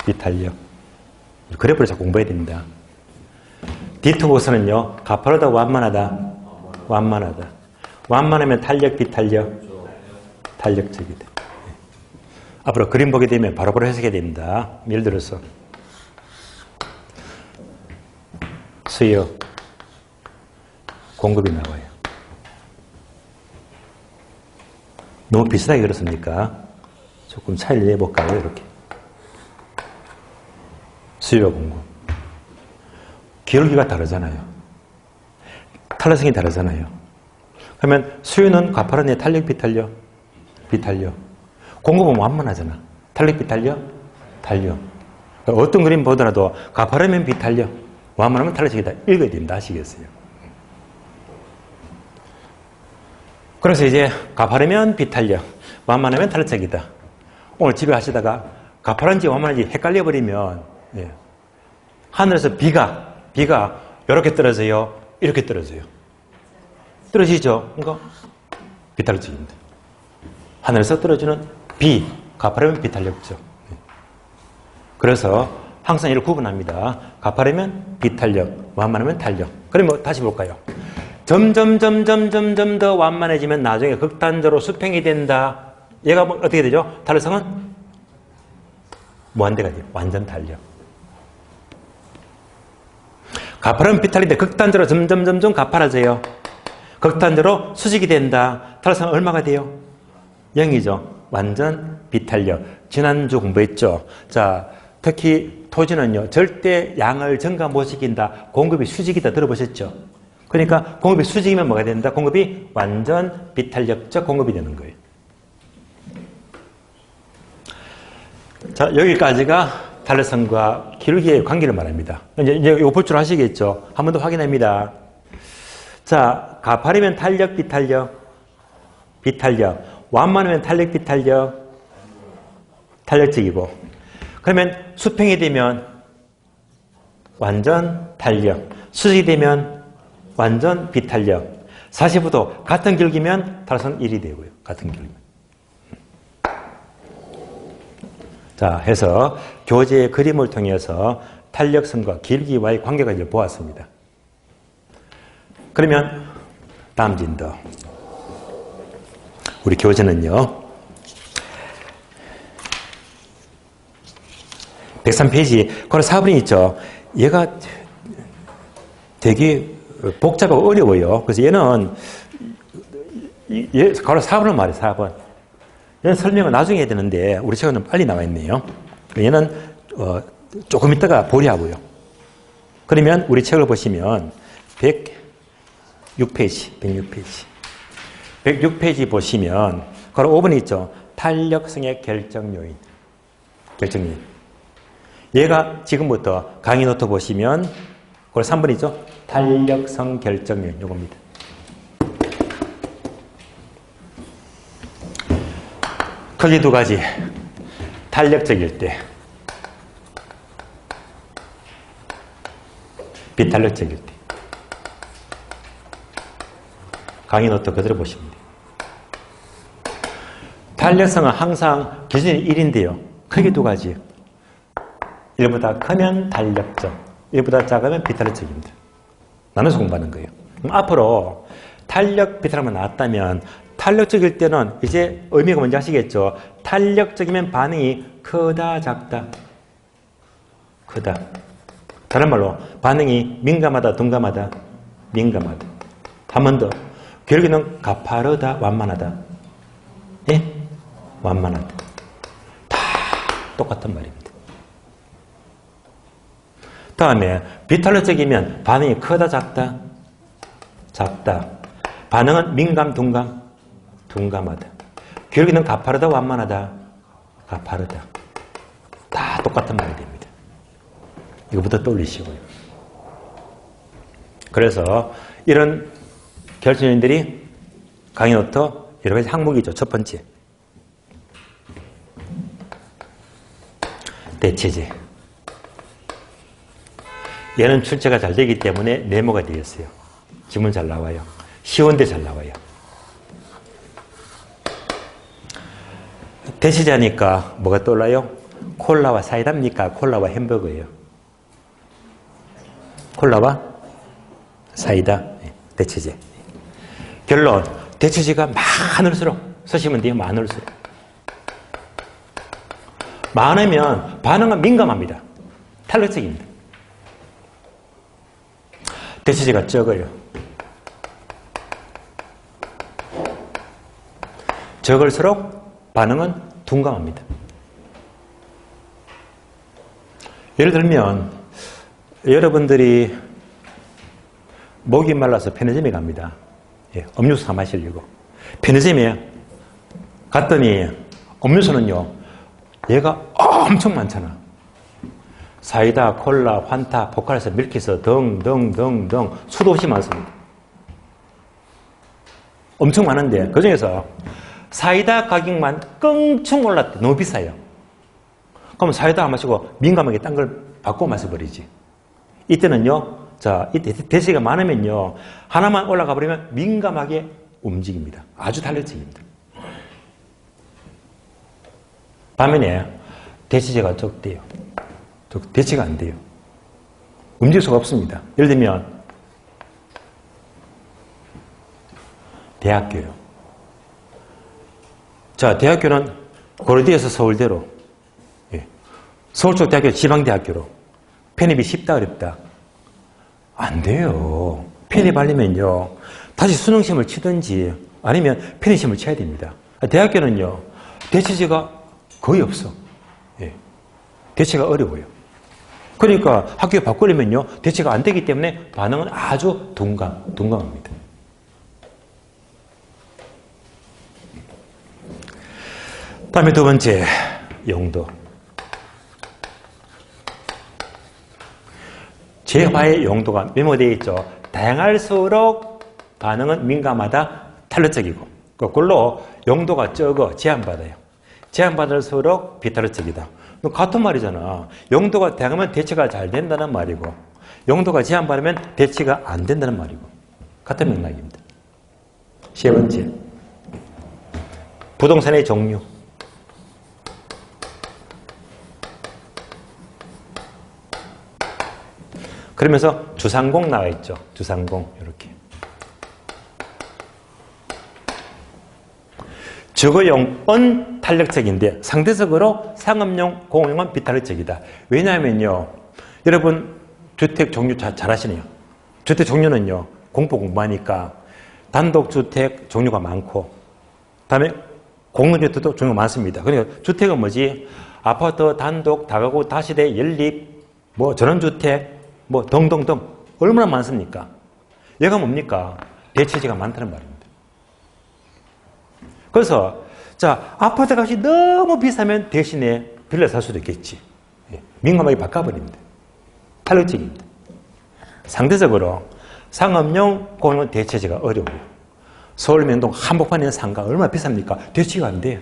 비탄력. 그래프를 잘 공부해야 됩니다. D2 곡선은요, 가파르다, 완만하다. 완만하다. 완만하면 탄력, 비탄력. 탄력적이다. 앞으로 그림 보게 되면 바로바로 해석해야 됩니다. 예를 들어서 수요 공급이 나와요. 너무 비슷하게 그렇습니까? 조금 차이를 내볼까요? 이렇게 수요 공급 기울기가 다르잖아요. 탄력성이 다르잖아요. 그러면 수요는 가파르네, 탄력, 비탄력. 비탄력. 공급은 완만하잖아. 탄력, 비탄력, 탄력. 어떤 그림 보더라도 가파르면 비탄력, 완만하면 탄력적이다. 읽어야 된다. 아시겠어요? 그래서 이제 가파르면 비탄력, 완만하면 탄력적이다. 오늘 집에 가시다가 가파른지 완만한지 헷갈려 버리면 예. 하늘에서 비가 이렇게 떨어져요, 이렇게 떨어져요. 떨어지죠. 그러니까 비탄력적입니다. 하늘에서 떨어지는 비, 가파르면 비탄력적. 그래서 항상 이를 구분합니다. 가파르면 비탄력, 완만하면 탄력. 그러면 다시 볼까요? 점점 더 완만해지면 나중에 극단적으로 수평이 된다. 얘가 어떻게 되죠? 탄력성은 무한대가 돼요. 완전 탄력. 가파르면 비탄력인데 극단적으로 점점 가파라져요. 극단적으로 수직이 된다. 탄력성은 얼마가 돼요? 0이죠. 완전 비탄력. 지난주 공부했죠. 자, 특히 토지는요, 절대 양을 증가 못 시킨다. 공급이 수직이다. 들어보셨죠? 그러니까 공급이 수직이면 뭐가 된다? 공급이 완전 비탄력적 공급이 되는 거예요. 자, 여기까지가 탄력성과 기울기의 관계를 말합니다. 이제 이거 볼 줄 아시겠죠? 한 번 더 확인합니다. 자, 가파르면 탄력, 비탄력. 비탄력. 완만하면 탄력, 비탄력. 탄력적이고. 그러면 수평이 되면 완전 탄력. 수직이 되면 완전 비탄력. 45도. 같은 기울기면 탄력성 1이 되고요. 같은 기울기면. 자, 해서 교재의 그림을 통해서 탄력성과 기울기와의 관계가 이제 보았습니다. 그러면 다음 진도. 우리 교재는요. 103페이지, 그걸 4번이 있죠. 얘가 되게 복잡하고 어려워요. 그래서 얘는, 그걸 4번을 말해, 4번. 얘는 설명을 나중에 해야 되는데, 우리 책은 빨리 나와 있네요. 얘는, 조금 있다가 보류하고요. 그러면 우리 책을 보시면, 106페이지. 106페이지 보시면, 그걸 5번이 있죠. 탄력성의 결정 요인. 얘가 지금부터 강의 노트 보시면, 그걸 3번이죠. 탄력성 결정 요인. 요겁니다. 크게 두 가지. 탄력적일 때, 비탄력적일 때. 강의 노트 그대로 보시면 돼요. 탄력성은 항상 기준이 1인데요. 크게 두 가지. 1보다 크면 탄력적, 1보다 작으면 비탄력적입니다. 나눠서 공부하는 거예요. 그럼 앞으로 탄력, 비탄력만 나왔다면 탄력적일 때는 이제 의미가 뭔지 아시겠죠? 탄력적이면 반응이 크다, 작다? 크다. 다른 말로 반응이 민감하다, 둔감하다? 민감하다. 한 번 더. 결국에는 가파르다, 완만하다? 예? 완만하다. 다 똑같은 말입니다. 다음에 비탄력적이면 반응이 크다, 작다? 작다. 반응은 민감, 둔감? 둔감하다. 결국에는 가파르다, 완만하다? 가파르다. 다 똑같은 말이 됩니다. 이거부터 떠올리시고요. 그래서 이런 결정인들이 강의 노트 여러 가지 항목이죠. 첫 번째. 대체제. 얘는 출제가 잘 되기 때문에 네모가 되었어요. 지문 잘 나와요. 쉬운데 잘 나와요. 대체제니까 뭐가 떠올라요? 콜라와 사이다입니까? 콜라와 햄버거예요. 콜라와 사이다. 대체제. 결론. 대체제가 많을수록 쓰시면 돼요. 많을수록. 많으면 반응은 민감합니다. 탄력적입니다. 대체제가 적어요. 적을수록 반응은 둔감합니다. 예를 들면 여러분들이 목이 말라서 편의점에 갑니다. 예, 음료수 사 마시려고. 편의점에 갔더니 음료수는요, 얘가 엄청 많잖아. 사이다, 콜라, 환타, 포카리스, 밀키스 등등등등 수도 없이 많습니다. 엄청 많은데 그 중에서 사이다 가격만 껑충 올랐대. 너무 비싸요. 그럼 사이다 안 마시고 민감하게 딴 걸 바꿔 마셔버리지. 이때는요, 자, 이때 대체가 많으면요, 하나만 올라가 버리면 민감하게 움직입니다. 아주 탄력적입니다. 반면에 대체제가 적대요. 대체가 안 돼요. 움직일 수가 없습니다. 예를 들면 대학교요. 자, 대학교는 고려대에서 서울대로, 예. 서울 쪽 대학교 지방대학교로 편입이 쉽다 어렵다? 안 돼요. 편입하려면요, 다시 수능시험을 치든지 아니면 편입시험을 쳐야 됩니다. 대학교는요, 대체제가 거의 없어. 예. 대체가 어려워요. 그러니까 학교 바꾸려면요, 대체가 안 되기 때문에 반응은 아주 둔감합니다. 다음에 두 번째, 용도. 재화의 용도가 메모되어 있죠. 다양할수록 반응은 민감하다, 탄력적이고, 그걸로 용도가 적어 제한받아요. 제한받을수록 비탄력적이다. 같은 말이잖아. 용도가 다양하면 대체가 잘 된다는 말이고, 용도가 제한받으면 대체가 안 된다는 말이고, 같은 맥락입니다. 세 번째, 부동산의 종류. 그러면서 주상공 나와 있죠. 주상공 이렇게. 적어용은 탄력적인데 상대적으로 상업용, 공업용은 비탄력적이다. 왜냐하면요, 여러분 주택 종류 잘 아시네요. 주택 종류는요, 공포공부하니까 단독주택 종류가 많고, 다음에 공동주택도 종류가 많습니다. 그러니까 주택은 뭐지? 아파트, 단독, 다가구, 다시대, 연립, 뭐 전원주택, 뭐 등등등 얼마나 많습니까? 얘가 뭡니까? 대체재가 많다는 말입니다. 그래서 자, 아파트 값이 너무 비싸면 대신에 빌려 살 수도 있겠지. 민감하게 바꿔버립니다. 탄력적입니다. 상대적으로 상업용, 공업용 대체재가 어려워요. 서울 명동 한복판에 있는 상가 얼마나 비쌉니까? 대체가 안 돼요.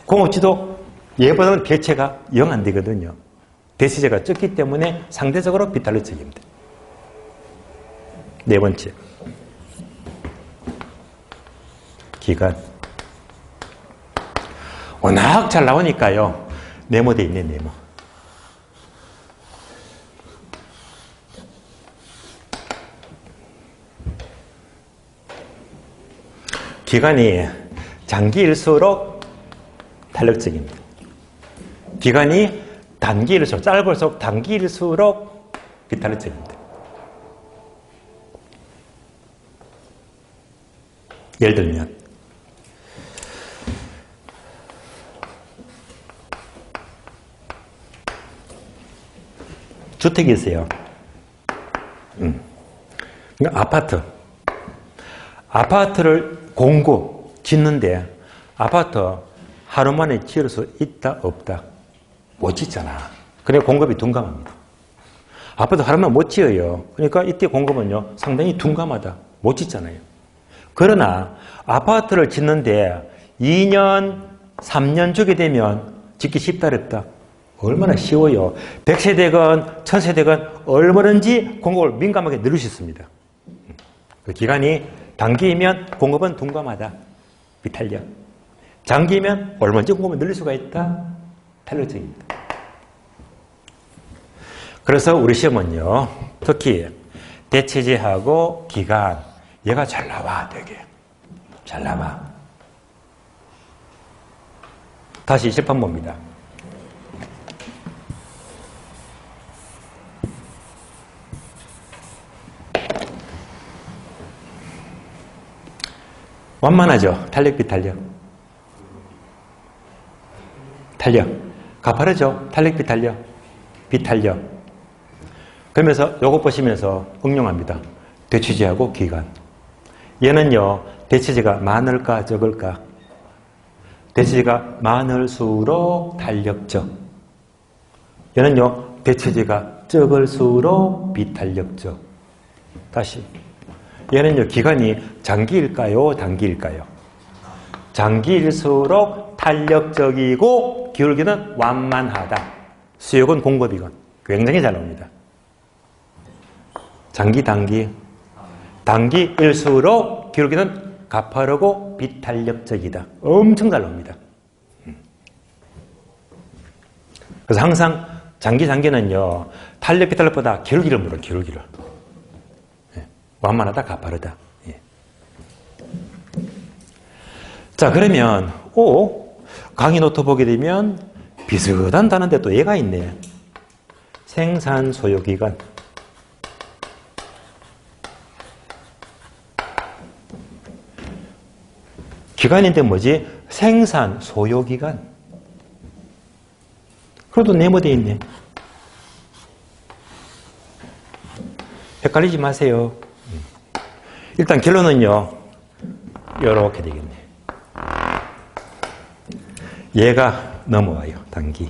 공업지도 얘보다는 대체가 영 안 되거든요. 대체재가 적기 때문에 상대적으로 비탄력적입니다. 네 번째, 기간. 워낙 잘 나오니까요. 네모돼 있네, 네모. 기간이 장기일수록 탄력적입니다. 기간이 단기일수록, 짧을수록 단기일수록 비탄력적입니다. 예를 들면 주택이 있어요. 아파트를 공고 짓는데 아파트 하루 만에 지을 수 있다 없다? 못 짓잖아. 그래 공급이 둔감합니다. 아파트 하루 만에 못 지어요. 그러니까 이때 공급은요 상당히 둔감하다. 못 짓잖아요. 그러나 아파트를 짓는데 2년, 3년 주게 되면 짓기 쉽다 어렵다? 얼마나 쉬워요. 100세대건 1000세대건 얼마든지 공급을 민감하게 누릴 수 있습니다. 그 기간이 단기이면 공급은 둔감하다. 비탄력. 장기이면 얼마든지 공급을 늘릴 수가 있다. 탄력적입니다. 그래서 우리 시험은요. 특히 대체재하고 기간. 얘가 잘 나와 되게. 잘 나와. 다시 실판 봅니다. 완만하죠? 탄력, 비탄력. 탄력. 가파르죠? 탄력, 비탄력. 비탄력. 그러면서 요거 보시면서 응용합니다. 대체재하고 기간. 얘는요, 대체재가 많을까, 적을까? 대체재가 많을수록 탄력적. 얘는요, 대체재가 적을수록 비탄력적. 다시. 얘는요, 기간이 장기일까요, 단기일까요? 장기일수록 탄력적이고 기울기는 완만하다. 수역은 공급이건 굉장히 잘 나옵니다. 장기, 단기. 단기일수록 기울기는 가파르고 비탄력적이다. 엄청 잘 나옵니다. 그래서 항상 장기는요, 탄력, 비탄력보다 기울기를 물어요, 기울기를. 완만하다, 가파르다. 예. 자, 그러면, 강의 노트 보게 되면 비슷한 단어인데 또 얘가 있네. 생산 소요 기간. 기간인데 뭐지? 생산 소요 기간. 그래도 네모되어 있네. 헷갈리지 마세요. 일단 결론은요, 이렇게 되겠네. 얘가 넘어와요, 단기.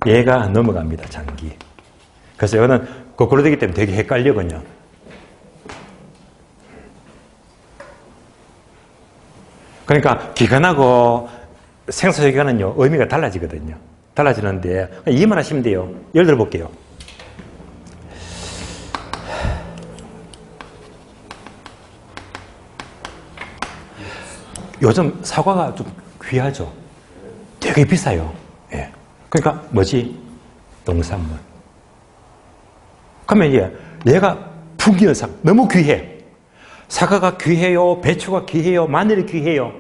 얘가 넘어갑니다, 장기. 그래서 이거는 거꾸로 되기 때문에 되게 헷갈리거든요. 그러니까 기간하고 생산 기간은요, 의미가 달라지거든요. 달라지는데, 이해만 하시면 돼요. 예를 들어 볼게요. 요즘 사과가 좀 귀하죠. 되게 비싸요. 예. 그러니까 뭐지? 농산물. 그러면 얘가 풍기현상 너무 귀해. 사과가 귀해요, 배추가 귀해요, 마늘이 귀해요.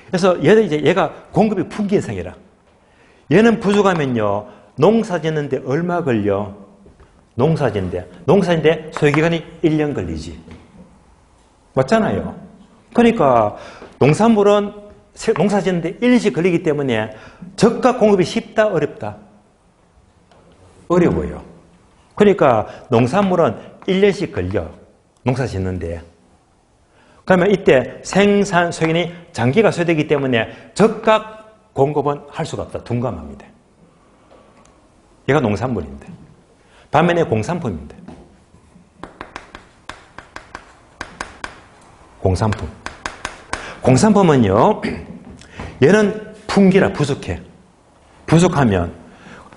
그래서 얘가 공급이 풍기현상이라. 얘는 부족하면요, 농사 짓는데 얼마 걸려? 농사 짓는데 소요기간이 1년 걸리지. 맞잖아요. 그러니까 농산물은 농사 짓는데 1년씩 걸리기 때문에 저가 공급이 쉽다, 어렵다? 어려워요. 그러니까 농산물은 1년씩 걸려. 농사 짓는데. 그러면 이때 생산 소요기간이 장기가 소요되기 때문에 저가 공급은 할 수가 없다. 둔감합니다. 얘가 농산물인데. 반면에 공산품인데. 공산품은요, 얘는 풍기라, 부족해. 부족하면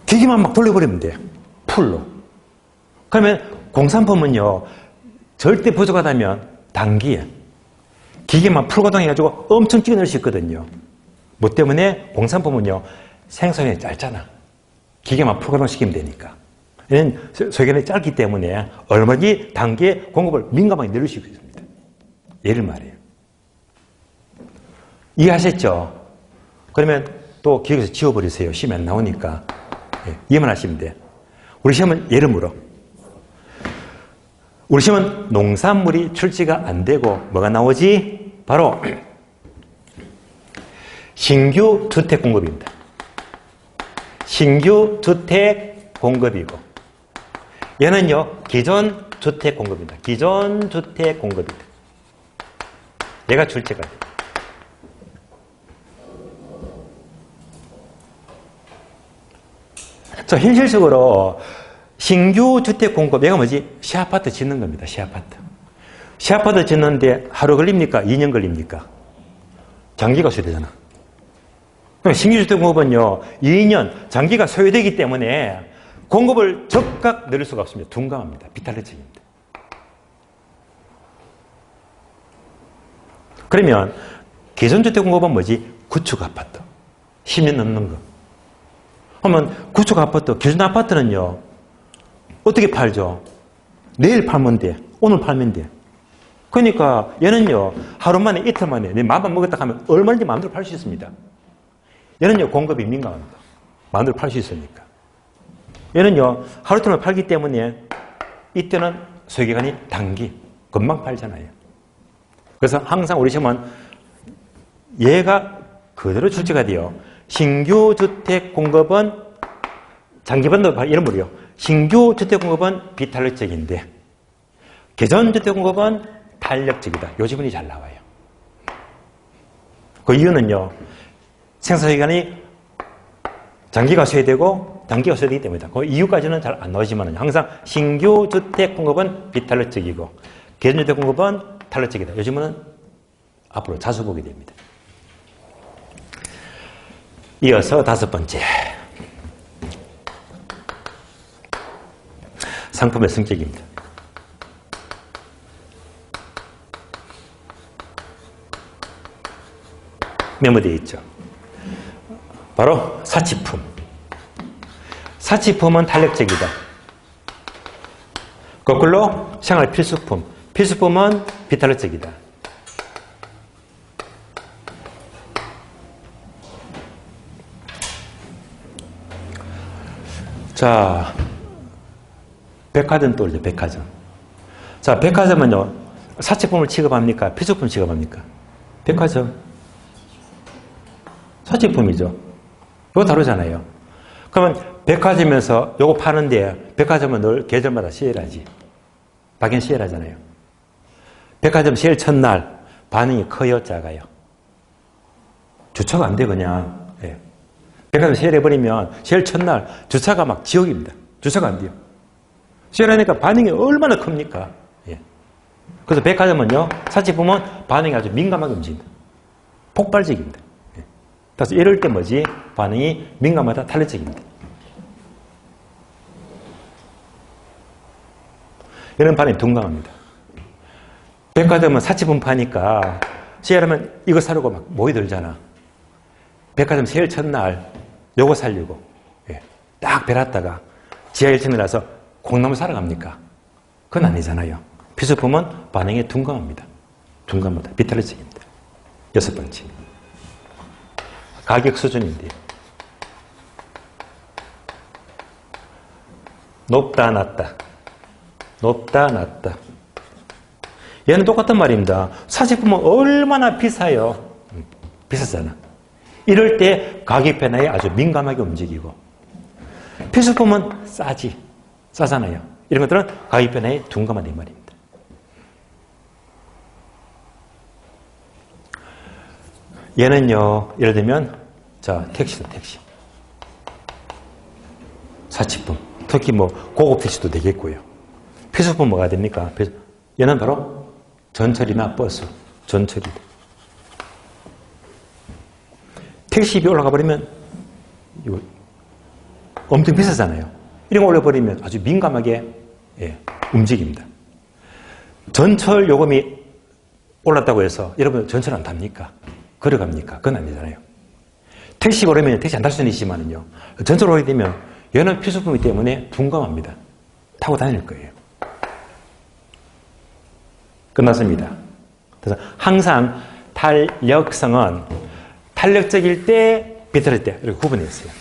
기계만 막 돌려버리면 돼. 풀로. 그러면 공산품은요, 절대 부족하다면 단기에 기계만 풀가동해가지고 엄청 찍어낼 수 있거든요. 뭐 때문에 공산품은요, 생산이 짧잖아. 기계만 풀가동시키면 되니까. 얘는 소요기간이 짧기 때문에 얼마든지 단기에 공급을 민감하게 늘릴 수 있습니다. 예를 말해요. 이해하셨죠? 그러면 또 기억에서 지워버리세요. 시험이 안 나오니까. 이해만 하시면 돼. 우리 시험은 예를 물어. 우리 시험은 농산물이 출시가 안 되고 뭐가 나오지? 바로 신규 주택 공급입니다. 신규 주택 공급이고 얘는요, 기존 주택 공급입니다. 기존 주택 공급입니다. 얘가 출제가 돼요. 자, 현실적으로 신규 주택 공급, 얘가 뭐지? 시아파트 짓는 겁니다. 시아파트. 시아파트 짓는데 하루 걸립니까? 2년 걸립니까? 장기가 소요되잖아. 그럼 신규 주택 공급은요, 2년 장기가 소요되기 때문에 공급을 적각 늘릴 수가 없습니다. 둔감합니다. 비탈리적입니다. 그러면 기존 주택 공급은 뭐지? 구축 아파트. 10년 넘는 거. 그러면 구축 아파트, 기존 아파트는요, 어떻게 팔죠? 내일 팔면 돼. 오늘 팔면 돼. 그러니까 얘는요, 하루 만에, 이틀 만에 내 마음만 먹었다 하면 얼마든지 마음대로 팔 수 있습니다. 얘는요, 공급이 민감합니다. 마음대로 팔 수 있으니까. 얘는요, 하루 이틀만 팔기 때문에 이때는 소요기간이 단기, 금방 팔잖아요. 그래서 항상 우리 시험은 얘가 그대로 출제가 돼요. 신규 주택 공급은 장기반도 이런 말이요. 신규 주택 공급은 비탄력적인데 기존 주택 공급은 탄력적이다. 요 지문이 잘 나와요. 그 이유는요, 생산기간이 장기가 소요되고 단기가 소요되기 때문이다. 그 이유까지는 잘 안 나오지만 항상 신규 주택 공급은 비탄력적이고 기존 주택 공급은 탄력적이다. 요 지문은 앞으로 자주 보게 됩니다. 이어서 5번째. 상품의 성격입니다. 메모되어 있죠. 바로 사치품. 사치품은 탄력적이다. 거꾸로 생활 필수품. 필수품은 비탄력적이다. 자, 백화점 떠오르죠. 백화점. 자, 백화점은요, 사치품을 취급합니까? 필수품 취급합니까? 백화점. 사치품이죠. 이거 다르잖아요. 그러면 백화점에서 요거 파는데 백화점은 늘 계절마다 세일하지. 박연 세일하잖아요. 백화점 세일 첫날 반응이 커요, 작아요? 주차가 안 돼, 그냥. 예. 백화점 세일해버리면 세일 첫날 주차가 막 지옥입니다. 주차가 안 돼요. 세일하니까 반응이 얼마나 큽니까? 예. 그래서 백화점은요, 사치품은 반응이 아주 민감하게 움직입니다. 폭발적입니다. 예. 그래서 이럴 때 뭐지? 반응이 민감하다, 탄력적입니다. 이런 반응이 둔감합니다. 백화점은 사치품 파니까 세일하면 이거 사려고 막 모여들잖아. 백화점 세일 첫날 요거 살려고 딱 배놨다가 지하 1층에 가서 콩나물 사러 갑니까? 그건 아니잖아요. 필수품은 반응이 둔감합니다. 둔감하다. 비탈력적입니다. 6번째. 가격 수준인데요. 높다, 낮다. 높다, 낮다. 얘는 똑같은 말입니다. 사제품은 얼마나 비싸요? 비싸잖아. 이럴 때 가격 변화에 아주 민감하게 움직이고, 필수품은 싸지. 싸잖아요. 이런 것들은 가격 변화에 둔감하다 이 말입니다. 얘는요, 예를 들면, 자, 택시다, 택시. 사치품. 특히 뭐, 고급 택시도 되겠고요. 필수품 뭐가 됩니까? 얘는 바로 전철이나 버스, 전철이다. 택시비 올라가 버리면, 이거 엄청 비싸잖아요. 이런 거 올려버리면 아주 민감하게 움직입니다. 전철 요금이 올랐다고 해서 여러분 전철 안 탑니까? 걸어갑니까? 그건 아니잖아요. 택시가 오르면 택시 안 탈 수는 있지만요. 전철 오르게 되면 얘는 필수품이기 때문에 둔감합니다. 타고 다닐 거예요. 끝났습니다. 그래서 항상 탄력성은 탄력적일 때, 비틀릴 때 이렇게 구분했어요.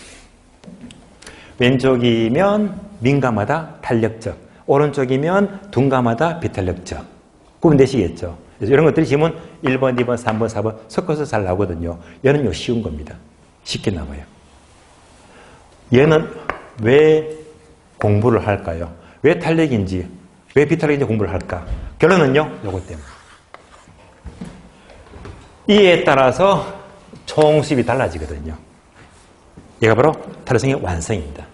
왼쪽이면 민감하다, 탄력적. 오른쪽이면 둔감하다, 비탄력적. 구분되시겠죠? 그래서 이런 것들이 지금은 1번, 2번, 3번, 4번 섞어서 잘 나오거든요. 얘는 쉬운 겁니다. 쉽게 나와요. 얘는 왜 공부를 할까요? 왜 탄력인지, 왜 비탄력인지 공부를 할까? 결론은요, 요것 때문에. 이에 따라서 총수입이 달라지거든요. 얘가 바로 탄력성의 완성입니다.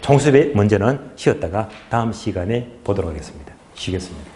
총수입의 문제는 쉬었다가 다음 시간에 보도록 하겠습니다. 쉬겠습니다.